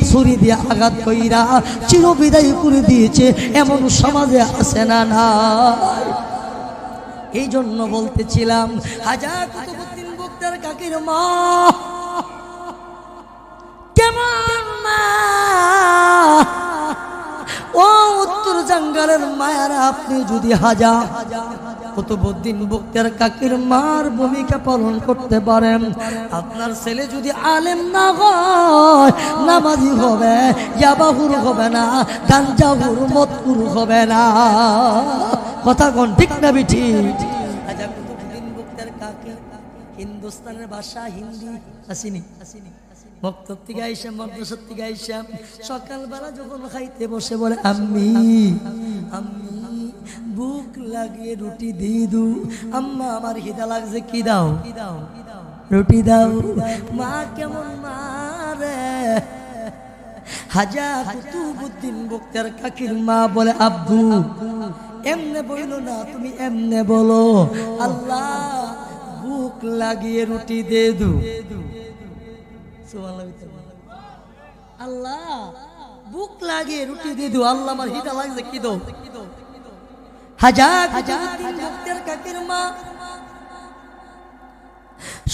ছুরি দিয়ে আঘাত কইরা চিরবিদায় করে দিয়েছে। এমন সমাজে আছে না নাই? এই জন্য বলতেছিলাম হাজা কুতুবউদ্দিন বখতিয়ার কাকের মা কেমন মা। ও উত্তর জঙ্গলের মায়েরা, আপনি যদি হাজা কুতুবউদ্দিন বখতিয়ার কাকের মার ভূমিকা পালন করতে পারেন, আপনার ছেলে যদি আলেম না হয়, নামাজি হবে, ইয়াবাহুর হবে না, গাঞ্জাহুর মতকুর হবে না। কথা কোন ঠিক না বিঠি? হাজা কুতুবউদ্দিন বখতিয়ার কাকে হিন্দুস্তানের ভাষা হিন্দি আসেনি, মক্তব থেকে আইসা মাদ্রাসা থেকে আইসা সকালবেলা যখন খাইতে বসে বলে আম্মি আম্মি ভুক লাগে রুটি দিয়ে দু আম্মা আমার খিদা লাগছে কি দাও রুটি দাও মা কেমন মারে হাজা কুতুবউদ্দিন বক্তার কাকির মা বলে আব্বু এমনে বইলো না তুমি এমনে বলো আল্লাহ ভুক লাগিয়ে রুটি দে দু আল্লাহ ভুক লাগিয়ে রুটি দিয়ে দু আল্লাহ আমার হিদা লাগছে কি দো হাজার ভক্তের কাকির মা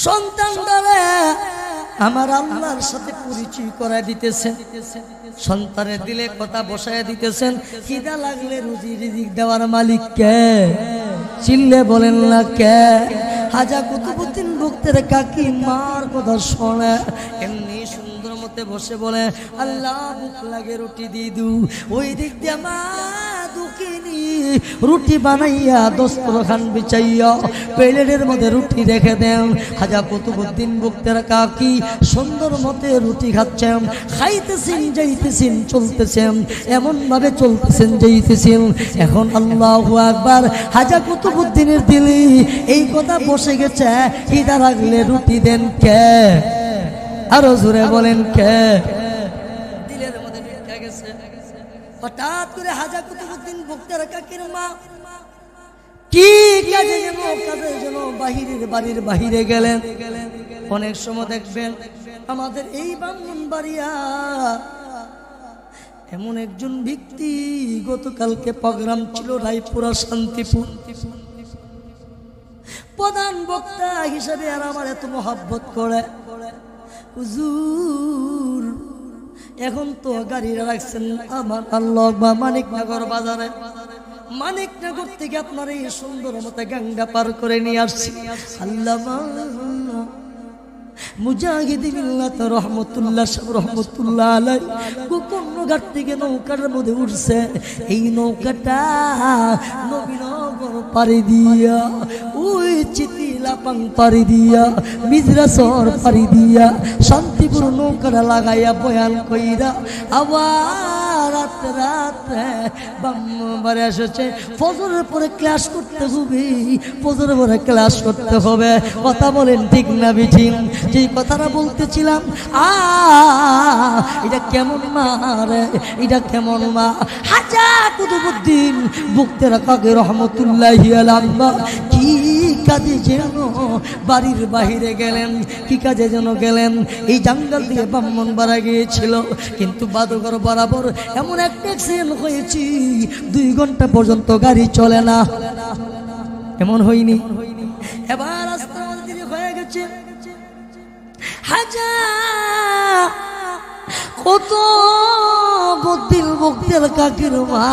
সন্তানটারে আমার আল্লাহর সাথে পরিচয় করায় দিতেছেন সন্তানের দিলে কথা বসায় দিতেছেন খিদা লাগলে রুজি রিজিক দেওয়ার মালিক কে চিল্লে বলেন না কে হাজা কুতুবউদ্দিন ভক্তের কাকি মার কথা শোনে এমনি সুন্দর মতে বসে বলে আল্লাহ ভুক লাগে রুটি দিয়ে দু ওই দিক দিয়ে মা দুকিনি রুটি বানাইয়া দস্তরখান বিছাইয়া প্লেটের মধ্যে রুটি রেখে দেন হাজা কুতুবউদ্দিন ভক্তের কাকি সুন্দর মতে রুটি খাচ্ছেন খাইতেছেন যাইতেছেন চলতেছেন এমন ভাবে চলতেছেন যাইতেছেন এখন আল্লাহু আকবার হাজা কুতুবউদ্দিনের দিলে এই কথা বসে গেছে খিদা লাগলে রুটি দেন কে আরো জোরে বলেন কে দিলের মধ্যে ঢুকে গেছে হঠাৎ করে হাজা কুতুবউদ্দিন বক্তার কাকির মা কি কাজে যেন বাড়ির বাহিরে গেলেন অনেক সময় দেখবেন আমাদের এই ব্রাহ্মণবাড়িয়া এমন একজন ব্যক্তি গতকালকে প্রোগ্রাম ছিল রায়পুরা শান্তিপুর প্রধান বক্তা হিসেবে আর আমার এত মহব্বত করে হুজুর এখন তো গাড়িরা রাখছেন আমার আল্লাহ বা মানিকনগর বাজারে মানিকনগর থেকে আপনার এই সুন্দর মতো গঙ্গা পার করে নিয়ে আসছি আল্লামা মুজাহিদ মিল্লাত রহমতুল্লাহ রহমতুল্লাহ আলাই কোন ঘাট থেকে নৌকার মধ্যে উঠছে এই নৌকাটা নবীনগর পাড়ি দিয়া ওই চিতিলাপাং পাড়ি দিয়া মিজরাসর পাড়ি দিয়া শান্তিপুর নৌকাটা লাগাইয়া বয়ান কইরা আবার রাতে বাম্মারে এসেছে ফজরের পরে ক্লাস করতে হবে ফজরের পরে ক্লাস করতে হবে কথা বলেন ঠিক না বিঠিন যে কথাটা বলতেছিলাম এটা কেমন মা রে এটা কেমন মা হাজা কুতুবউদ্দিন বক্তের কাকি রহমতুল্লাহি আলাইহি কি কাজে যেন বাড়ির বাহিরে গেলেন কি কাজে যেন গেলেন এই জঙ্গল দিয়ে ব্রাহ্মণবাড়া গিয়েছিল কিন্তু বাদুঘর বরাবর এমন একটা অ্যাক্সিডেন্ট হয়েছে 2 ঘন্টা পর্যন্ত গাড়ি চলে না এমন হয়নি এবার রাস্তা দিয়ে হয়ে গেছে হাজা কত বদিল বক্তের কাকির মা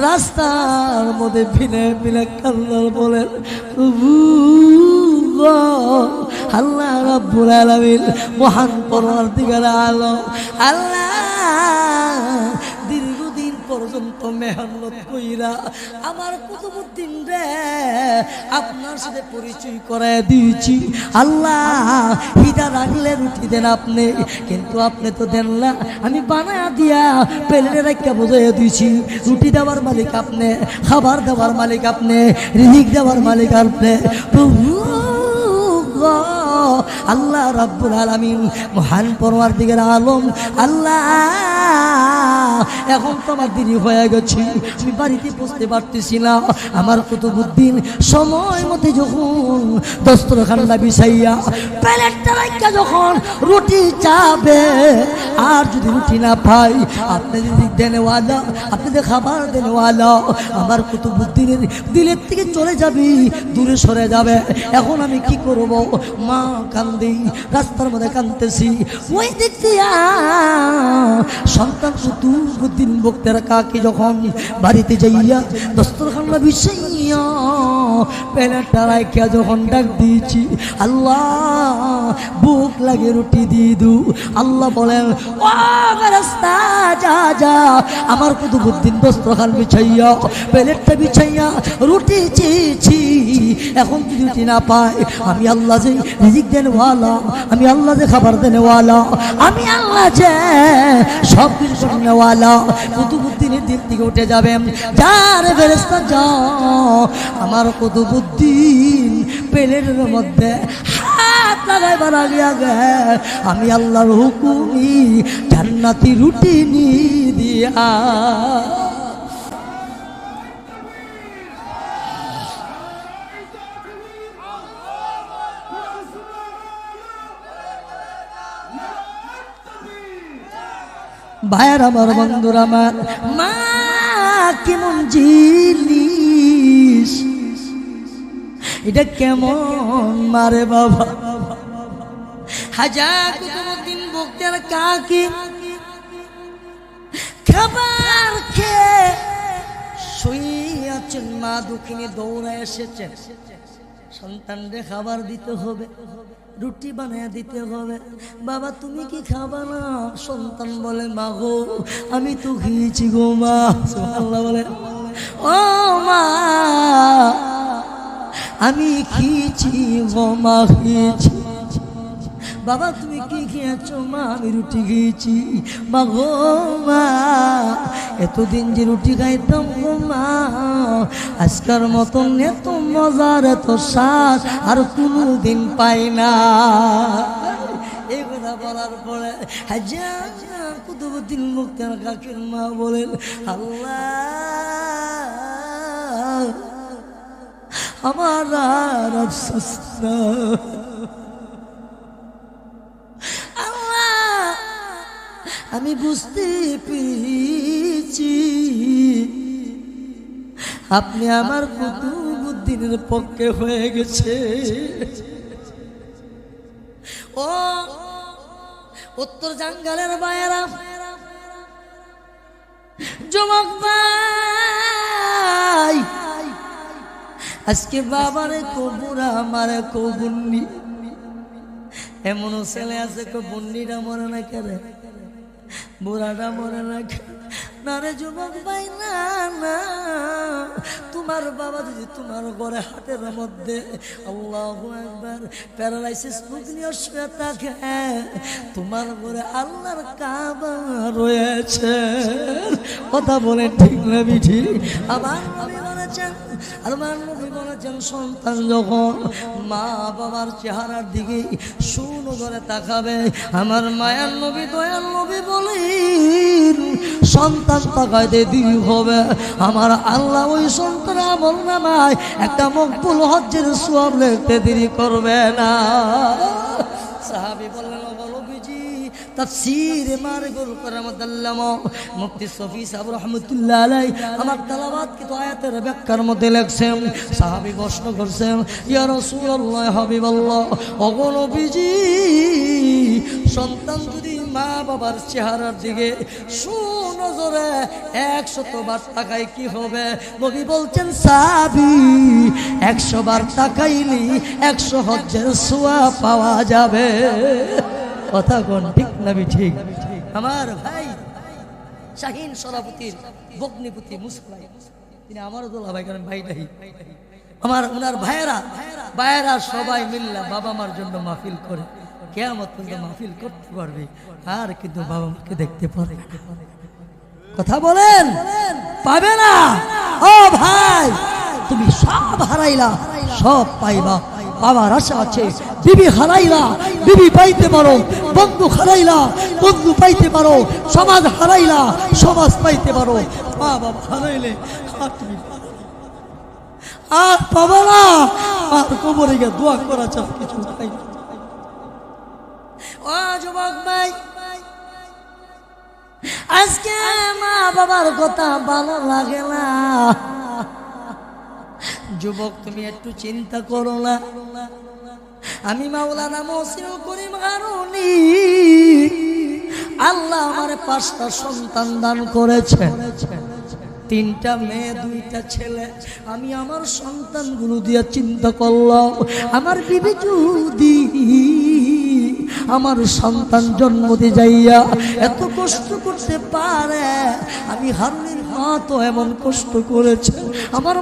রাস্তার মধ্যে ভিনে ভিনে কান্নার বলেন আল্লাহ রাব্বুল আলামিন মহান পরওয়ারদিগার আলম আল্লাহ দীর্ঘদিন পর্যন্ত মেহনত কইরা আমার কুতুবউদ্দিন রে আপনার সাথে পরিচয় করায় দিয়েছি আল্লাহ হিদা রাখলে রুটি দেন আপনি কিন্তু আপনি তো দেন না আমি বানায়া দিয়া প্লেটে রাখা বোঝাইয়া দিয়েছি রুটি দেওয়ার মালিক আপনি খাবার দেওয়ার মালিক আপনি রিজিক দেওয়ার মালিক আপনি প্রভু আল্লাহ রাব্বুল আলামিন মহান পরওয়ারদিগার আলম আল্লাহ এখন তো আমার দেরি হয়ে গেছে আমি বাড়িতে পৌঁছতে পারতেছি না আমার কুতুবউদ্দিন সময় মতে যখন দস্তরখানটা বিছাইয়া প্লেটটা রাখা যখন রুটি চাবে আর যদি রুটি না পাই আপনি যদি দেনেওয়ালা আপনি যে খাবার দেনেওয়ালা আমার কুতুবউদ্দিনের দিলের থেকে চলে যাবি দূরে সরে যাবে এখন আমি কি করব মা কান্দি রাস্তার মধ্যে কাঁদতেছি ওই দিক দিয়া সন্তান কুতুবউদ্দিন বক্তের কাকি যখন বাড়িতে যাইয়া দস্তরখানটা বিছাইয়া প্লেটটা রাখা যখন ডাক দিয়েছি আল্লাহ ভুক লাগে রুটি দিয়ে দু আল্লাহ বলেন ও রাস্তা যা যা আমার কুতুবউদ্দিন দস্তরখান বিছাইয়া প্লেটটা বিছাইয়া রুটি চেয়েছি এখন যদি রুটি না পায় আমি আল্লাহ যে রিজিক দেনওয়ালা আমি আল্লাহ যে খাবার দেনওয়ালা আমি আল্লাহ যে সব কিছু শুননেওয়ালা কুতুবউদ্দিনের দিল থেকে উঠে যাবে যার ফেরেশতা যাও আমার কুতুবউদ্দিন প্লেটের মধ্যে হাত লাগাইবার আগে আগে আমি আল্লাহর হুকুমি জান্নাতি রুটি নিয়ে দিয়া ভাইয়ের আমার বন্ধুরা আমার মা কেমন জিনিস এটা কেমন মারে বাবা হাজার কুতুবউদ্দিন বক্তার কাকি খাবার খেয়ে শুয়ে আছেন মা দক্ষিণে দৌড়ে এসেছেন সন্তানদের খাবার দিতে হবে রুটি বানিয়ে দিতে হবে বাবা তুমি কি খাবা না সন্তান বলে মা গো আমি তো খেয়েছি গো মা সুবহানাল্লাহ বলে ও মা আমি খেয়েছি গো মা খেয়েছি বাবা তুমি কি খেয়েছো মা আমি রুটি খেয়েছি মা গো মা এতদিন যে রুটি খাইতাম গো মা আজকের মতন এত মজার এত স্বাদ আর কোনোদিন পাই না এই কথা বলার পরে হাজার কুতুবউদ্দিন মুক্তার কাকির মা বলেন আল্লাহ আমার আর আফসোস না আমি বুঝতে পেরেছি আপনি আমার কুতুবউদ্দিনের পক্ষে হয়ে গেছে ও উত্তর জাঙ্গালের বায়েরা যুবক ভাই আজকে বাবারে কবুরা আমারে কবুন্নি এমনও ছেলে আছে কবুন্নিরা মরে না কেরে বুড়াটা মরে না না রে যুবক ভাই না না তোমার বাবা যদি তোমার ঘরে হাটের মধ্যে আল্লাহু আকবার প্যারালাইসিস রোগ নিয়ে শুয়ে থাকে তোমার ঘরে আল্লাহর কাবা রয়েছে কথা বলে ঠিক না বিঠি আমার নবী বলেছেন আমার নবী বলেছেন সন্তান যখন মা বাবার চেহারার দিকে সুনজরে তাকাবে আমার মায়ার নবী দয়াল নবী বলেন সন্তান তাকাইতে দেরি হবে আমার আল্লাহ ওই সন্তান আমল নামায় একটা মকবুল হজ্জের সওয়াব লিখতে দেরি করবে না সাহাবী বললেন নবীজি তাফসীর মারিফুল কারামাত আল্লামা মুফতি শফি সাহেব রাহমাতুল্লাহ আলাইহি আমার তেলাওয়াত কি আয়াতের ব্যাখ্যার মধ্যে লেখছেন সাহাবী প্রশ্ন করছেন ইয়া রাসূলুল্লাহ হাবিবাল্লাহ ওগো নবীজি সন্তান যদি মা বাবার চেহারার দিকে সুনজরে 100 বার তাকায় কি হবে নবী বলছেন সাহাবী 100 বার তাকাইলি 100 হজ্জের সওয়াব পাওয়া যাবে কথা কোন ঠিক না ঠিক আমার ভাই শাহিন সরাফতির বগ্নিপতি মুসলাই তিনি আমারও দোলা ভাই কারণ ভাই নাই আমার ওনার ভাইয়েরা সবাই মিল্লা বাবা মার জন্য মাহফিল করে কিয়ামত পর্যন্ত মাহফিল করতে পারবে আর কিন্তু বাবা মাকে দেখতে পারে কথা বলেন পাবে না ও ভাই তুমি সব হারাইলা সব পাইবা বাবার আশা আছে বিবি হারাইলা বিবি পাইতে পারো বন্ধু হারাইলা বন্ধু পাইতে পারো সমাজ হারাইলা সমাজ পাইতে পারো মা বাবা হারাইলে আর তুমি আর পাবা না আর কবরে গিয়ে দোয়া করা ছাড়া কিছু নাই ও যুবক ভাই আজকে মা বাবার কথা ভালো লাগে না যুবক তুমি একটু চিন্তা করো না আমি মাওলানা মহসিনুল করিম গারুনি আল্লাহ আমার 5টা সন্তান দান করেছে 3টা মেয়ে 2টা ছেলে আমি আমার সন্তানগুলো দিয়ে চিন্তা করলাম আমার বিবি যদি আমার সন্তান জন্ম দিয়ে যাইয়া এত কষ্ট করতে পারে? আমি হারুনের মা তো এমন কষ্ট করেছে। আমার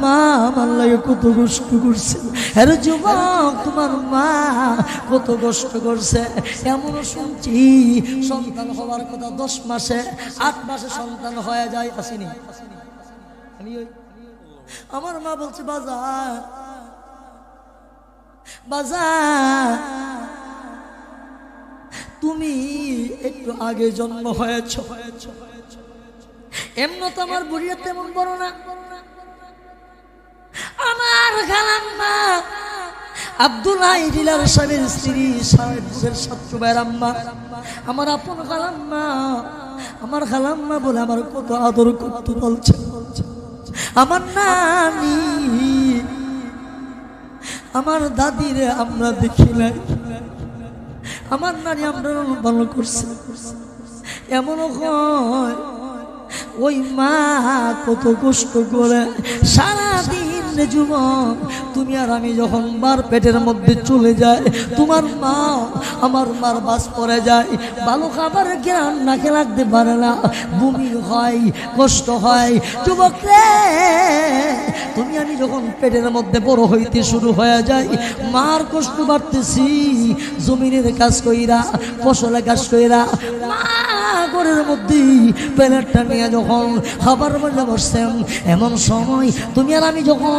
মা আমার লাগে কত কষ্ট করছে। আরে যুবক, তোমার মা কত কষ্ট করছে। এমনও শুনছি সন্তান হওয়ার কথা 10 মাসে 8 মাসে সন্তান হয়ে যায়। আসেনি? আমি আমার মা বলছে, বাজার বাজার তুমি একটু আগে জন্ম হয়েছ। এমন তো আমার বুড়িয়া তেমন বড় না। আমার খালাম্মা আব্দুল্লাহ ডিলার সাহেবের স্ত্রী সাহেবের সত্যবাইর আম্মা, আমার আপন খালাম্মা। আমার খালাম্মা বলে আমার কত আদর করতে বলছে। আমার নানি, আমার দাদিরে আমরা দেখি নাই, আমার নানি আমরা ভালো করছে। এমনও হয় ওই মা কত কষ্ট করে সারাদিন। যুবক, তুমি আর আমি যখন মার পেটের মধ্যে চলে যায়, তোমার মা আমার মার বাস পড়ে যায়, ভালো খাবার জ্ঞান নাকে লাগতে পারে না, বমি হয়, কষ্ট হয়। যুবক রে, তুমি আমি যখন পেটের মধ্যে বড় হইতে শুরু হয়ে যায়, মার কষ্ট বাড়তেছি। জমিনের কাজ কইরা, ফসলের কাজ কইরা মা ঘরের মধ্যে প্লেটটা নিয়ে যখন খাবার মধ্যে বসছেন, এমন সময় তুমি আর আমি যখন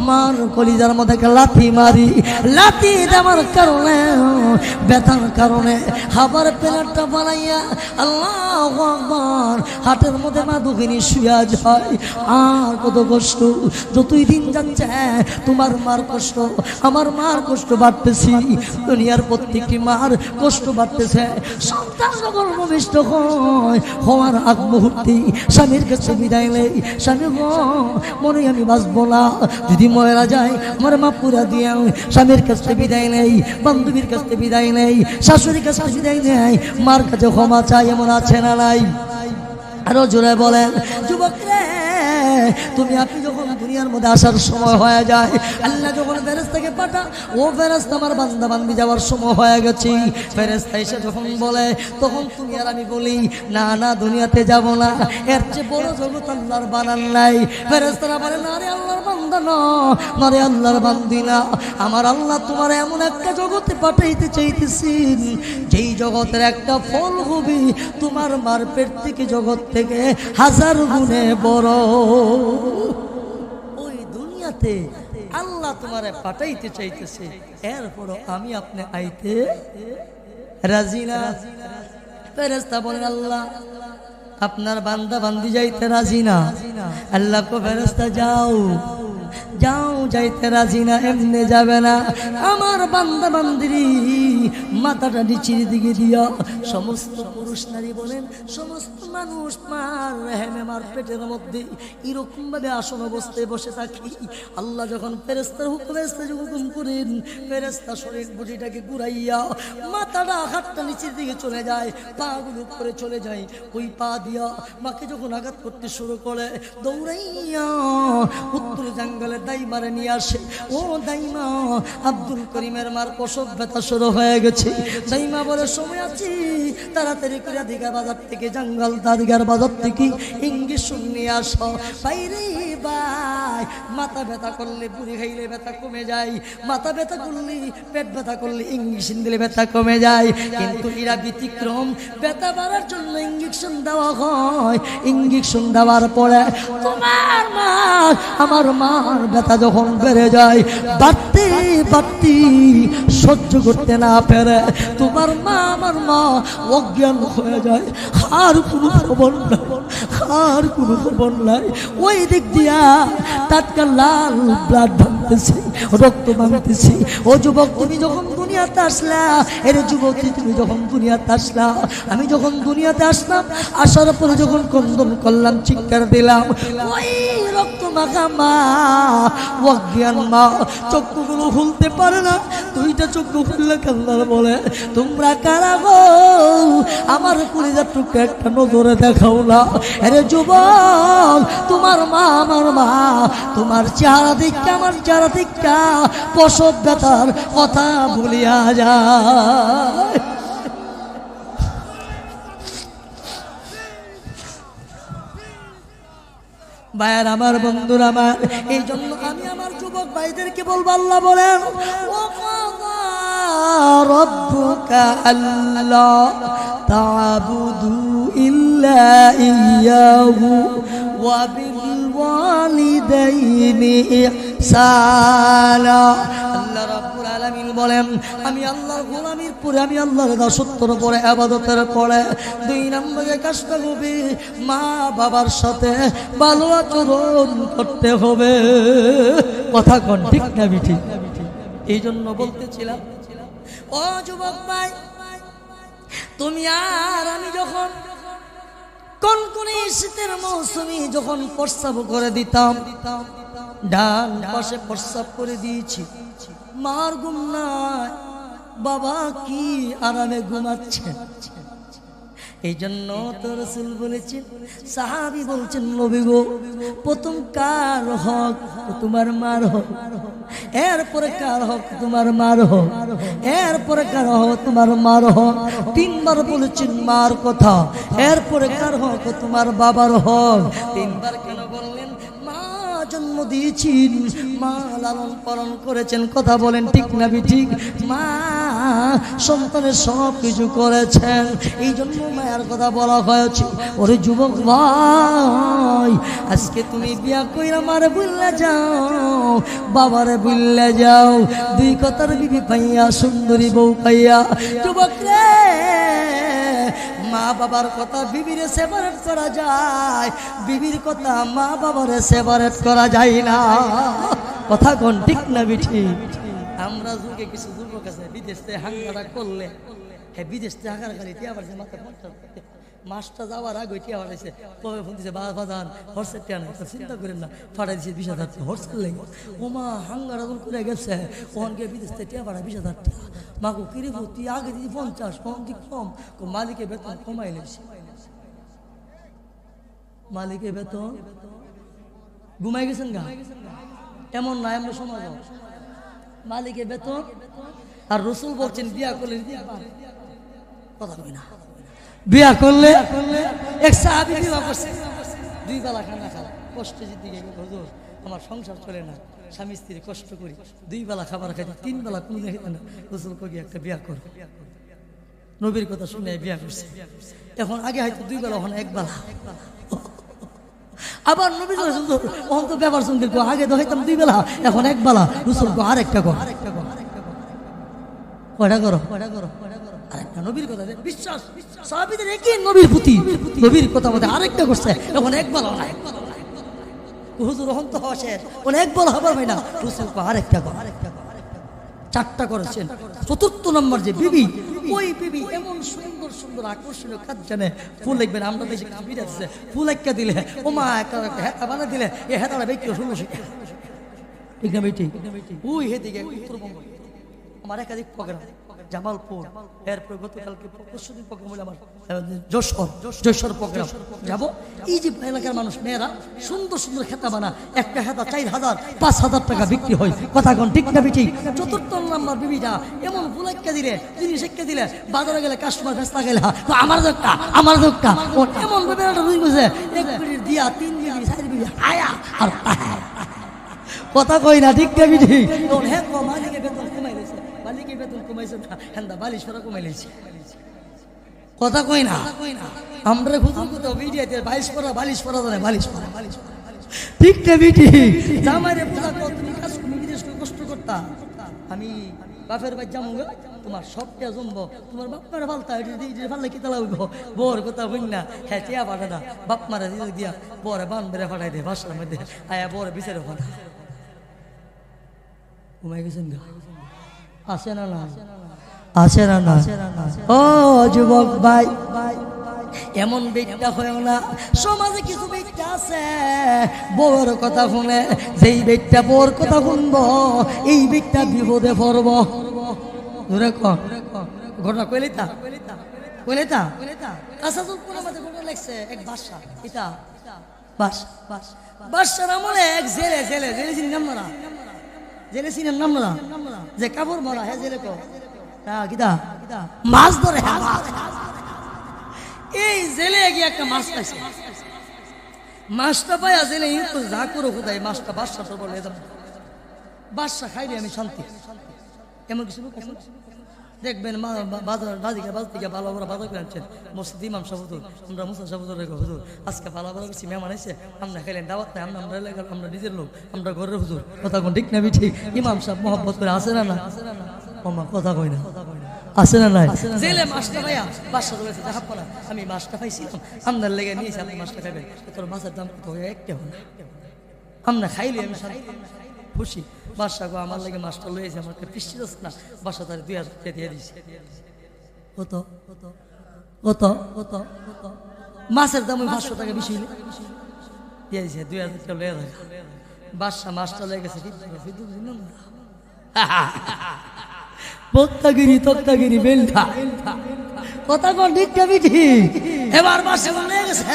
মার কলিজার মধ্যে লাথি মারি, লাথি দেওয়ার কারণে, ব্যথার কারণে খাবার প্লেটটা বানাইয়া আল্লাহু আকবার হাতের মধ্যে মা দুঃখিনী শুয়ে যায়। আর কত কষ্ট যতই দিন যাচ্ছে, তোমার মার কষ্ট, আমার মার কষ্ট বাড়তেছি। দুনিয়ার প্রত্যেকটি মার কষ্ট বাড়তেছে। সন্তান যখন ভূমিষ্ঠ হওয়ার আগ মুহূর্তে স্বামীর কাছে বিদায় নেই, স্বামী মনে আমি বাঁচবো না, যদি মরা যায় আমার মা পুরা দিয়ে। স্বামীর কাছে বিদায় নেই, বান্ধবীর কাছে বিদায় নেই, শাশুড়ির কাছে বিদায় নেই, মার কাছে ক্ষমা চাই। এমন আছে না নাই? আরো জোরে বলেন। যুবক রে, তুমি আপনি যখন দুনিয়ার মধ্যে আসার সময় হয়ে যায়, আল্লাহ যখন ফেরেশতাকে পাঠা, ও ফেরেশতা আমার বান্দা বান্দি যাওয়ার সময় হয়ে গেছে, ফেরেশতা এসে যখন বলে, তখন তুমি আর আমি বলি, না না দুনিয়াতে যাব না, এর চেয়ে বড় জগৎ আল্লাহর বানান নাই। ফেরেশতারা বলে, না রে আল্লাহর বান্দা না, না রে আল্লাহর বান্দি না, আমার আল্লাহ তোমার এমন একটা জগতে পাঠাইতে চাইতেছেন, যেই জগতের একটা ফল হবে তোমার মার পেট থেকে, জগৎ থেকে 1000 গুণে বড়। ওই দুনিয়াতে আল্লাহ তোমারে পাঠাইতে চাইতেছে, এরপরও আমি আপনি আইতে রাজি না। ফেরেশতা বলেন, আল্লাহ আপনার বান্দা বান্দি যাইতে রাজি না। আল্লাহ কো ফেরেশতা যাও, যাও, যাইতে রাজি না, এমনি যাবে না। আমার বান্দা বান্দিরি মাথাটা নিচের দিকে দিয়া, সমস্ত পুরুষ নারী বলেন, সমস্ত মানুষ মার রেহেমে মার পেটের মধ্যে এরকম ভাবে আসন অবস্থায় বসে থাকি। আল্লাহ যখন ফেরেশতার হুকুম করেন, ফেরেশতা শরীর বডিটাকে ঘুরাইয়া মাথাটা হাতটা নিচের দিকে চলে যায়, পা গুলো উপরে চলে যায়। ওই পা দিয়া মাকে যখন আঘাত করতে শুরু করে, দৌড়াইয়া উত্তর জঙ্গলে দাইমারে নিয়ে আসে। ও দাইমা, আব্দুল করিমের মার প্রসব ব্যথা শুরু হয়ে গেছে। দাইমা বলে, সময় আছি, তাড়াতাড়ি করে দিঘা বাজার থেকে, জঙ্গল দাদিগার বাজার থেকে ইঞ্জেকশন নিয়ে আসো। বাইরে ভাই, মাথা ব্যথা করলে বুড়ি খাইলে ব্যথা কমে যায়, মাথা ব্যথা করলে, পেট ব্যথা করলে ইঞ্জেকশন দিলে ব্যথা কমে যায়। কিন্তু এরা ব্যতিক্রম, ব্যথা বাড়ার জন্য ইঞ্জেকশন দেওয়া হয়। ইঞ্জেকশন দেওয়ার পরে তোমার মা, আমার মার ব্যথা যখন বেড়ে যায়, বাড়তে বাড়তে সহ্য করতে না পেরে তোমার মা, আমার মা অজ্ঞান হয়ে যায়। আর কোনো খবর নাই, আর কোনো খবর নাই। ওই দিক দিয়া টাটকা লাল ব্লাড ভাঙতেছে, রক্ত ভাঙতেছে। ও যুবক, তুমি যখন দুনিয়াতে আসলা, এর যুবতী তুমি যখন দুনিয়াতে আসলা, আমি যখন দুনিয়াতে আসলাম, আসার পরে যখন কন্দন করলাম, চিৎকার দিলাম, ওই রক্ত মাখা মা, অজ্ঞান মা, চক্ষুগুলো খুলতে পারে না। দুইটা চক্ষু খুললে কান্নার বলে, তোমরা কারা গো? আমার কলিজার টুকরা একটা নজরে দেখাও না। আরে যুবক, তোমার মা আমার মা, তোমার চেহারা দিকটা আমার চেহারা দিকটা প্রসব ব্যথার কথা ভুলিয়া যায়। ভাইয়ার আমার, বন্ধুরা আমার, এই জন্য আমি আমার যুবক ভাইদেরকে বলবো, আল্লাহ বলেন রব্বুকা আল্লা তা'বুদু ইল্লা ইয়্যাহু ওয়া বিল ওয়ালিদাইনি ইহসানা। আল্লাহ রাব্বুল আলামিন বলেন, আমি আল্লাহর গোলামির পরে, আমি আল্লাহর দাসত্বের পরে, ইবাদতের পরে 2 নম্বরে কাজটা হবে, মা বাবার সাথে ভালো আচরণ করতে হবে। কথা কোন ঠিক না বিঠি? এই জন্য বলতেছিলাম, ও যুবক ভাই, তুমি আর আমি যখন কনকনে শীতের মৌসুমে যখন প্রস্রাব করে দিতাম, ডান পাশে প্রস্রাব করে দিয়েছি, মার ঘুম নাই, বাবা কি আরামে ঘুমাচ্ছে। এই জন্য তো রাসূল বলেছেন, সাহাবী বলছেন, নবী গো, প্রথম কার হক? তোমার মার হক। এরপরে কার হক? তোমার মার হক। এরপরে কার হক? তোমার মার হক। 3 বার বলেছেন মার কথা। এরপরে কার হক? তোমার বাবার হক। 3 বার কেন বললেন? মা জন্ম দিয়েছেন, মা লালন পালন করেছেন, কথা বলেন ঠিক না ঠিক? মা সন্তানের সব কিছু করেছেন, এই জন্য মায়ের কথা বলা হয়েছে। ওরে যুবক ভাই, আজকে তুমি বিয়া কইরা মারে ভুললে যাও, বাবারে ভুললে যাও, 2 কথার বিবি পাইয়া, সুন্দরী বউ পাইয়া। যুবক রে, মা বাবার কথা বিবিরে সেপারেট করা যায়, বিবির কথা মা বাবারে সেপারেট করা যায় না। কথা কোন ঠিক না বিঠি? আমরা যুগে কিছু যুবক আছে বিদেশ থেকে হাঙ্গারা করলে, হ্যাঁ বিদেশ থেকে হাঙ্গারা খালি টিয়া পারছে, মাথা মাসটা যাওয়ার আগে টিয়া পাঠাইছে, কবে ফোন দিচ্ছে, বাজান হর্সের টিয়া না, চিন্তা করেন না, পাঠাই দিচ্ছে 20,000 হর্সের লেগে। ও মা হাঙ্গারা যখন করে গেছে, ওখান গিয়ে বিদেশ থেকে টিয়া পাঠায় 20,000 টাকা। মাকে কিরে তুই আগে দিদি 50, কম দিক কম, মালিকের বেতন কমাই নিয়েছে। মালিকের বেতন ঘুমাই গেছেন গা, এমন না আমরা সমাজ। মালিকের বেতন, আর রাসূল বলছেন বিয়া করলে কথা কই না, বিয়া করলে এক সাহাবী বিবাহ করছে, 2 বেলা খানা খায়, কষ্টে জিতে গেল, হুজুর আমার সংসার চলে না, স্বামী স্ত্রী কষ্ট করি, 2 বেলা খাবার খাইতে, 3 বেলা কোনো দেখে না। রাসূল কই একটা বিয়া কর, নবীর কথা শুনে বিয়া করছে। এখন আগে হয়তো 2 বেলা, এখন 1 বেলা। আবার নবী ওখান তো ব্যাপার শুনতে, আগে তো হইতাম 2 বেলা, এখন 1 বেলা। রাসূল কো আরেকটা কর, কয়টা করো, আরেকটা। নবীর কথা বিশ্বাস, সাহাবীদের একই নবীর প্রতি, নবীর কথা মধ্যে আরেকটা করছে, এখন 1 বেলা না। হুজুর ওখান তো হওয়া শেষ, 1 বেলা হবার ভাই না। রাসূল কো আরেকটা কর, 4টা করেছেন। 4th নম্বর যে বিবি, ওই বিবি এমন সুন্দর সুন্দর আকর্ষণীয় কাজ জানে, ফুল লিখবেন, আমরা দেশে কিছু বিধা দিচ্ছে, ফুল একটা দিলে ও মা একটা হেতা বানা দিলে, এই হেতাটা বিক্রি 1600 টাকা। ঠিক না বেটি? ওই হেদিকে উত্তরবঙ্গ আমার একাধিক প্রোগ্রাম, জামালপুর, এরপরে গতকালকে পরশুদিন প্রোগ্রাম হলো আমার যশোর প্রোগ্রাম যাবো। এই যে এলাকার মানুষ মেয়েরা সুন্দর সুন্দর খেতা বানা, একটা হেতা 4,000 5,000 টাকা বিক্রি হয়। কথা কোন ঠিক না বেটি? 4th নম্বর বিবিটা এমন ফুলাইকা দিলে, জিনিস এক্কা দিলে, বাজারে গেলে কাস্টমার ব্যস্ত গেলে আমার দোক্কা, আমার দোক্কা, এমন বেড়াটা রুই গেছে, 1 মিনিট দিয়া 3 বিবি 4 বিবি আয়া আর কথা কই না ঠিক না বেটি? হ্যাঁ মালিকের বেতন কমাই দিয়েছে, মালিকের বেতন কমাইছে না, হ্যাঁ বালিশ ফেরা কমাই দিয়েছে। কথা কই না? আমরা খুঁজে কোথাও ভিডিওতে বালিশ পরা, বালিশ পরা জানে, বালিশ পরা, বালিশ পরা, ঠিক না বেটি? জামাইরে পূজা কর, তুমি কাজ তুমি বিদেশ করে কষ্ট করতা, আমি বাপের বাড়ি যাবো, তোমার সবটা জমবো, তোমার বাপ মারা ফালতা ফাললে কি তালা উঠবো, বোর কথা হইন না, হ্যাঁ টিয়া পাঠা না, বাপ মারা দিয়া বরে বান বেড়ে ফাটাই দে, বাসার মধ্যে আয়া বরে বিচারে ফাটা। ঘুমাই গেছেন গা, আসে না না, আসে না না। ও যুবক ভাই, এমন ব্যক্তি হয় না, সমাজে কিছু ব্যক্তি আছে বউর কথা শুনে, যেই ব্যক্তিটা বউর কথা শুনবো এই ব্যক্তিটা বিপদে পড়ব। ঘটনা কইলি তা কোন এটা কাসাতুল কোন আমাদের কোন লাগছে এক বাদশা এটা বাদশার আমলে এক জেলে চিনি নাম না জেলে চিনি নাম না যে কাপড় মারা হ্যাঁ জেলে কো কিতা মাছ ধরে এই জেলে গিয়ে একটা মাছ পাইছে মাছটা পাইয়া জেলে তো যা করো কোথায় মাছটা বাদশা তো বলে বাদশা খাইলে আমি শান্তি এমন কিছু লোক আছে দেখবেন বাজার থেকে ভালো ভালো বাজার করে আনছেন মসজিদ ইমাম সাহেব হুজুর আমরা মুসা সাহেব হুজুর আজকে ভালো ভালো কিছু মেহমান এসে আমরা খাইলেন দাওয়াত নাই আমরা এলাকার আমরা নিজের লোক আমরা ঘরের হুজুর কথা কোন ঠিক না ঠিক ইমাম সাহেব মহব্বত করে আসে না কথা কই না আসে না নাই জেলে মাছটা ভাইয়া বাদশা রয়েছে দেখা পড়া আমি মাছটা পাইছিলাম আপনার লেগে নিয়েছি আপনি মাছটা খাবেন তোর মাছের দাম কত একটা হবে আমরা খাইলে আমি খুশি বাদশা গো আমার লাগে মাছটা লয়েছে আমাকে বৃষ্টি যাচ্ছে না বাসা তার 2000 টাকা দিয়ে দিয়েছে কত কত কত কত কত মাছের দাম 500 টাকা বেশি দিয়ে দিয়েছে 2000 টাকা লয়ে যায় বাদশা মাছটা লয়ে গেছে তক্তাগিরি বেলটা কথা কোন ঠিক যাবি ঠিক এবার মাছ লয়ে গেছে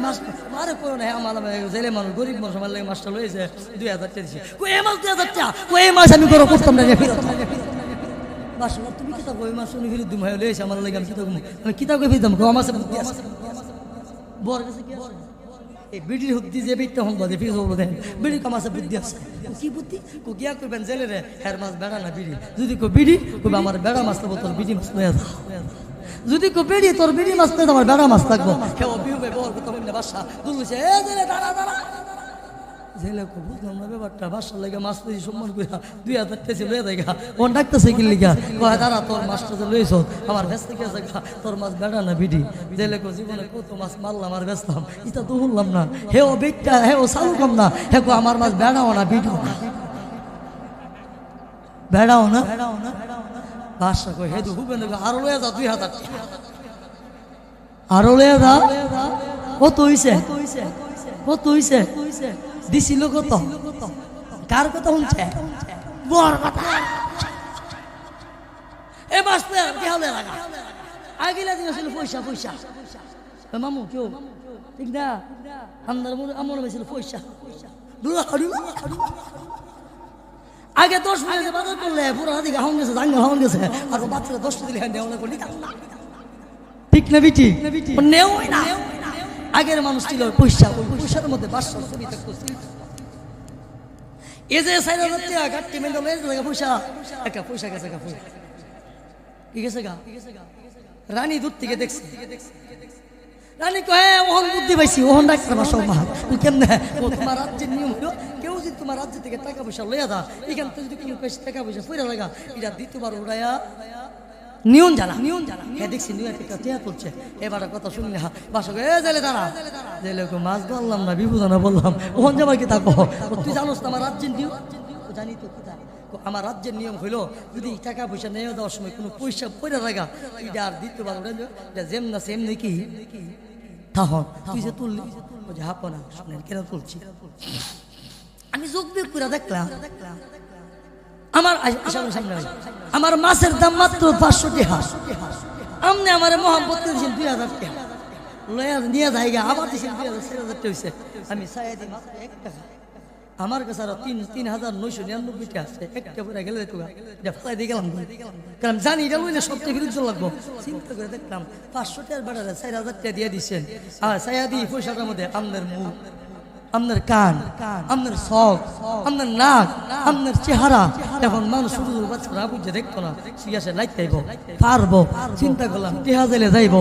মাছ মারে কোনো না আমার জেলে মানুষ গরিব মানুষ আমার লাগে মাছটা লয়েছে 2000 টাকা দিয়েছে কই এই মাছ 2000 টাকা কই এই মাছ আমি করো করতাম না বাসা তুমি কিতাব ওই মাছ শুনে ফিরে দুমায় লয়েছে আমার লাগে আমি কিতাব কই ফিরতাম কো আমার বর কাছে কি আছে এই বিড়ির হুদ্দি যে বিটটা হন বাদে ফিরে বলে দেন বিড়ি কামাসে বুদ্ধি আছে কি বুদ্ধি কো গিয়া করবেন জেলে রে হের মাছ বেড়া না বিড়ি যদি কো বিড়ি কইবা আমার বেড়া মাছ বোতল বিড়ি মাছ লয়া দাও যদি কো বিড়ি তোর বিড়ি মাছ তো আমার বেড়া মাছ থাকবো কেউ বিউবে বল কত বললে বাসা দুলছে এ জেলে দাঁড়া জেলে কো বুঝলাম না ব্যাপারটা বাসার লাগে মাছ লই সম্মান কইরা 2000 টাকা লয়ে দেগা কোন ডাকতেছে কি লিগা কয় দাঁড়া তোর মাছটা যে লইছ আমার ব্যস্ত কি আছে তোর মাছ বেড়া না বিড়ি জেলে কো জীবনে কত মাছ মারলাম আর ব্যস্তাম এটা তো শুনলাম না হে ও বেটা হে ও সালু কম না হে কো আমার মাছ বেড়াও না বিড়িও না বেড়াও না বাসা কই হে তো হুবেন আরো লয়ে যা 2000 টাকা আরো লয়ে যা কত হইছে কত হইছে দিছিল কত কার কথা শুনছে বর কথা এ বাসতে কি হলে লাগা আগিলা দিন ছিল পয়সা মামু কেউ ঠিক না আমার ছিল পয়সা আগে 10 মিনিটে বাজার করলে পুরো দিকে হাউন গেছে জাঙ্গল হাউন গেছে আর বাচ্চারা 10 দিলে দেওয়া করলি ঠিক না বিটি নেও না আগের মানুষ ছিল পয়সার মধ্যে 500 ছবি থাকতো এই যে 4000 টাকা গাট্টি মেন্ডল লাগে পয়সা গেছে কি গেছে গা রানী দূর থেকে দেখছে রানী কয়ে ওহন বুদ্ধি পাইছি ওহন ডাক্তার সব মা কেমনে তোমার রাজ্যের নিয়ম হলো কেউ যদি তোমার রাজ্য থেকে টাকা পয়সা লইয়া দা এখান থেকে যদি কেউ টাকা পয়সা ফিরে লাগা এটা দ্বিতীয়বার উড়াইয়া নিয়ন জানা হ্যাঁ দেখছি নিয়ন একটা টিয়া তুলছে এবার কথা শুনি না বাসা এ জেলে দাঁড়া জেলে মাছ বললাম না বিভূষণা বললাম ওখান যাবার কি থাকো তুই জানোস তো আমার রাজ্যের নিয়ম জানি তো কোথা আমার রাজ্যের নিয়ম হইলো যদি টাকা পয়সা নেওয়া দেওয়ার সময় কোনো পয়সা পড়ে লাগা এটা আর দ্বিতীয়বার উড়ে এটা যেম না সেম নাকি তখন তুই যে তুললি যে হাপো না শুনেন কেন তুলছি আমি যোগ বিয়োগ করে দেখলাম আমার সামনে আমার মাছের দাম মাত্র 500 টাকা আমনে আমার মহব্বত দিয়েছেন 2000 টাকা লয়া নিয়ে যাইগা আবার দিয়েছেন 2000 টাকা হয়েছে আমি চাই দিই মাত্র 1 টাকা আমার কাছে আরো 3999 টাকা আছে একটা পরে গেলে এটা ফেলাই দিয়ে গেলাম কারণ জানি এটা লইলে সবটা বিরুদ্ধ লাগবো চিন্তা করে দেখলাম 500 টাকার বাড়ারে 4000 টাকা দিয়ে দিচ্ছেন আর চাইয়া দিই পয়সাটার মধ্যে আপনার মুখ আপনার কান আপনার শখ আপনার নাক আপনার চেহারা এখন মানুষ শুধু বাচ্চারা বুঝে দেখতো না শিয়াসে লাইতাইব পারবো চিন্তা করলাম টেহা জেলে যাইব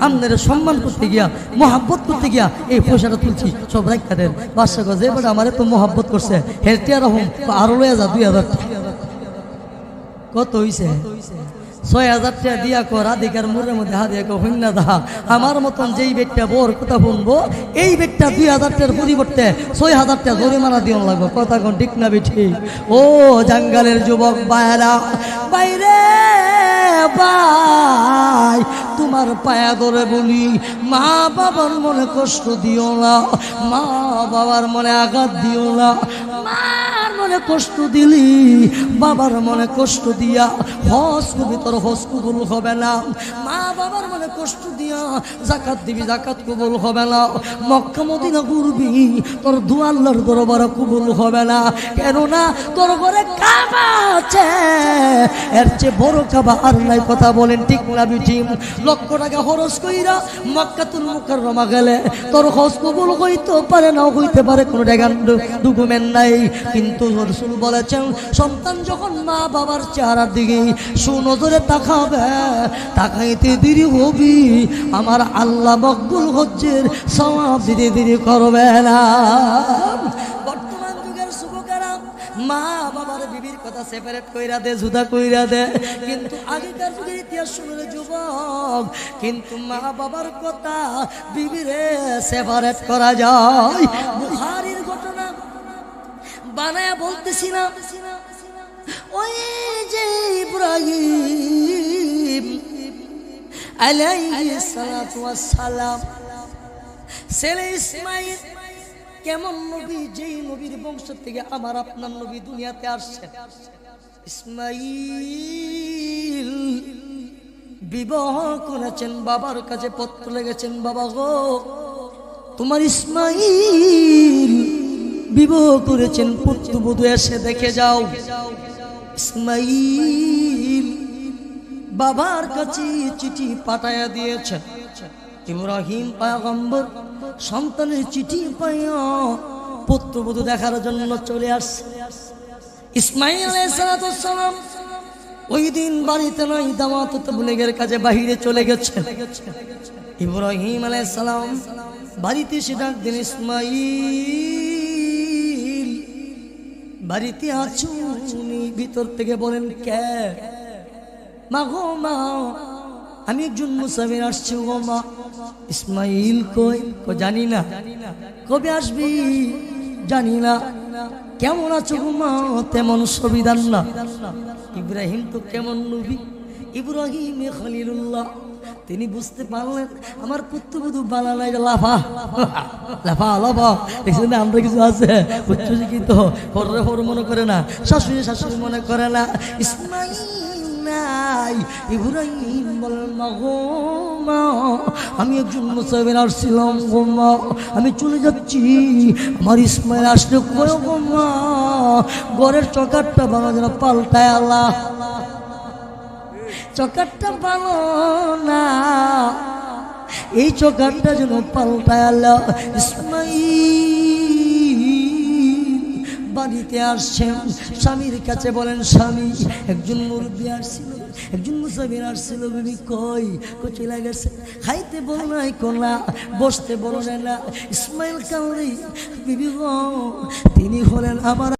আপনার সম্মান করতে গিয়া মহাব্বত করতে গিয়া এই পয়সাটা তুলছি সব রাখতে দেন বাদশা যে বেটা আমার তো মহাব্বত করছে হেলটিয়া রহম আরো লয়ে যা 2000 কত হইছে 6000 টাকা দিয়া কো রাধিকার মুরের মধ্যে হাত দিয়া কো হইনা দা আমার মতন যেই বেটটা বর কথা শুনবো এই বেটটা 2000 টাকার পরিবর্তে 6000 টাকা জরিমানা দিও লাগবে কথা কোন ঠিক না বেঠি ও জঙ্গলের যুবক বাইরা বাইরে ভাই তোমার পায়া ধরে বলি মা বাবার মনে কষ্ট দিও না মা বাবার মনে আঘাত দিও না মার মনে কষ্ট দিলি, বাবার মনে কষ্ট দিয়া হজ করবি, তোর হজ কবুল হবে না। মা বাবার মনে কষ্ট দিয়া যাকাত দিবি, যাকাত কবুল হবে না। মক্কা মদিনা ঘুরবি, তোর দোয়া আল্লাহর দরবারে কবুল হবে না। কেননা তোর ঘরে কাবা আছে, এর চেয়ে বড় কাবা আর নাই। কথা বলেন ঠিক না বিঠিম? লক্ষ টাকা খরচ কইরা মক্কাতুল মুকাররমা গেলে তোর হজ কবুল হইতে পারে, নাও হইতে পারে, কোনো ডকুমেন্ট নাই। কিন্তু রাসূল বলেছেন, সন্তান যখন মা বাবার চেহারার দিকে সুনজরে তাকাবে, তাকাইতে দেরি হবি, আমার আল্লাহ মকবুল হজ্জের সওয়াব দিতে দেরি করবে না। বর্তমান যুগের যুবকেরা মা বাবার বিবির কথা সেপারেট কইরা দে, জুদা কইরা দে। কিন্তু আগেকার যুগের ইতিহাস শুনলে যুবক, কিন্তু মা বাবার কথা বিবিরে সেপারেট করা যায়। বুখারীর ঘটনা বানায়া বলতেছি না, ওই যে ইব্রাহিম আলাইহিস সালাতু ওয়াস সালাম, ছেলে ইসমাঈল কেমন নবী, যেই নবীর বংশ থেকে আমার আপনার নবী দুনিয়াতে আসছেন। ইসমাঈল বিবাহ করেছেন, বাবার কাছে পত্র লেগেছেন, বাবা গো তোমার ইসমাঈল বিবাহ করেছেন, পুত্রবধূ এসে দেখে যাও। ইসমাঈল বাবার কাছে চিঠি পাঠায়া দিয়েছেন। ইব্রাহিম পয়গম্বর সন্তানের চিঠি পাইয়া পুত্রবধূ দেখার জন্য চলে আসছে। ইসমাঈল আলাইহিস সালাম ওই দিন বাড়িতে নাই, দাওয়াত তাবলীগের কাজে বাহিরে চলে গেছেন। ইব্রাহিম আলাইহিস সালাম বাড়িতে এসে ডাক দিন, ইসমাঈল বাড়িতে আছো? উনি ভিতর থেকে বলেন, কে? মা গো মা, আমি একজন মুসাফির আসছি গো মা। ইসমাঈল কই? জানি না। কবে আসবি? জানি না। কেমন আছো গো মা? তেমন সুবিধার না। ইব্রাহিম তো কেমন নবী, ইব্রাহিম খলিলুল্লাহ, তিনি বুঝতে পারলেন আমার পুত্রবধূ বালা নাই, লাফা লাফা লাফা। দেখছেন না, আমরা কিছু আছে উচ্চ শিক্ষিত, হরে হর মনে করে না, শাশুড়ি শাশুড়ি মনে করে না। ইসমাঈল নাই। ইব্রাহিম বলেন, মা গো মা, আমি একজন মুসাফির আসছিলাম গো মা, আমি চলে যাচ্ছি। আমার ইসমাঈল আসলে কয় গো মা, ঘরের চকারটা ভাঙা যেন পাল্টায় আল্লাহ, চকারটা ভালো না, এই চকারটা যেন পাল্টায় আল্লাহ। ইসমাঈল বাড়িতে আসছেন, স্বামীর কাছে বলেন, স্বামী একজন মুরব্বী আসছিল, একজন মুসাফির আসছিল, বিবি কই? চলে গেছে। খাইতে বলো নাই কোনা, বসতে বলো না। ইসমাঈল কাউরি বিবি গো, তিনি হলেন আমার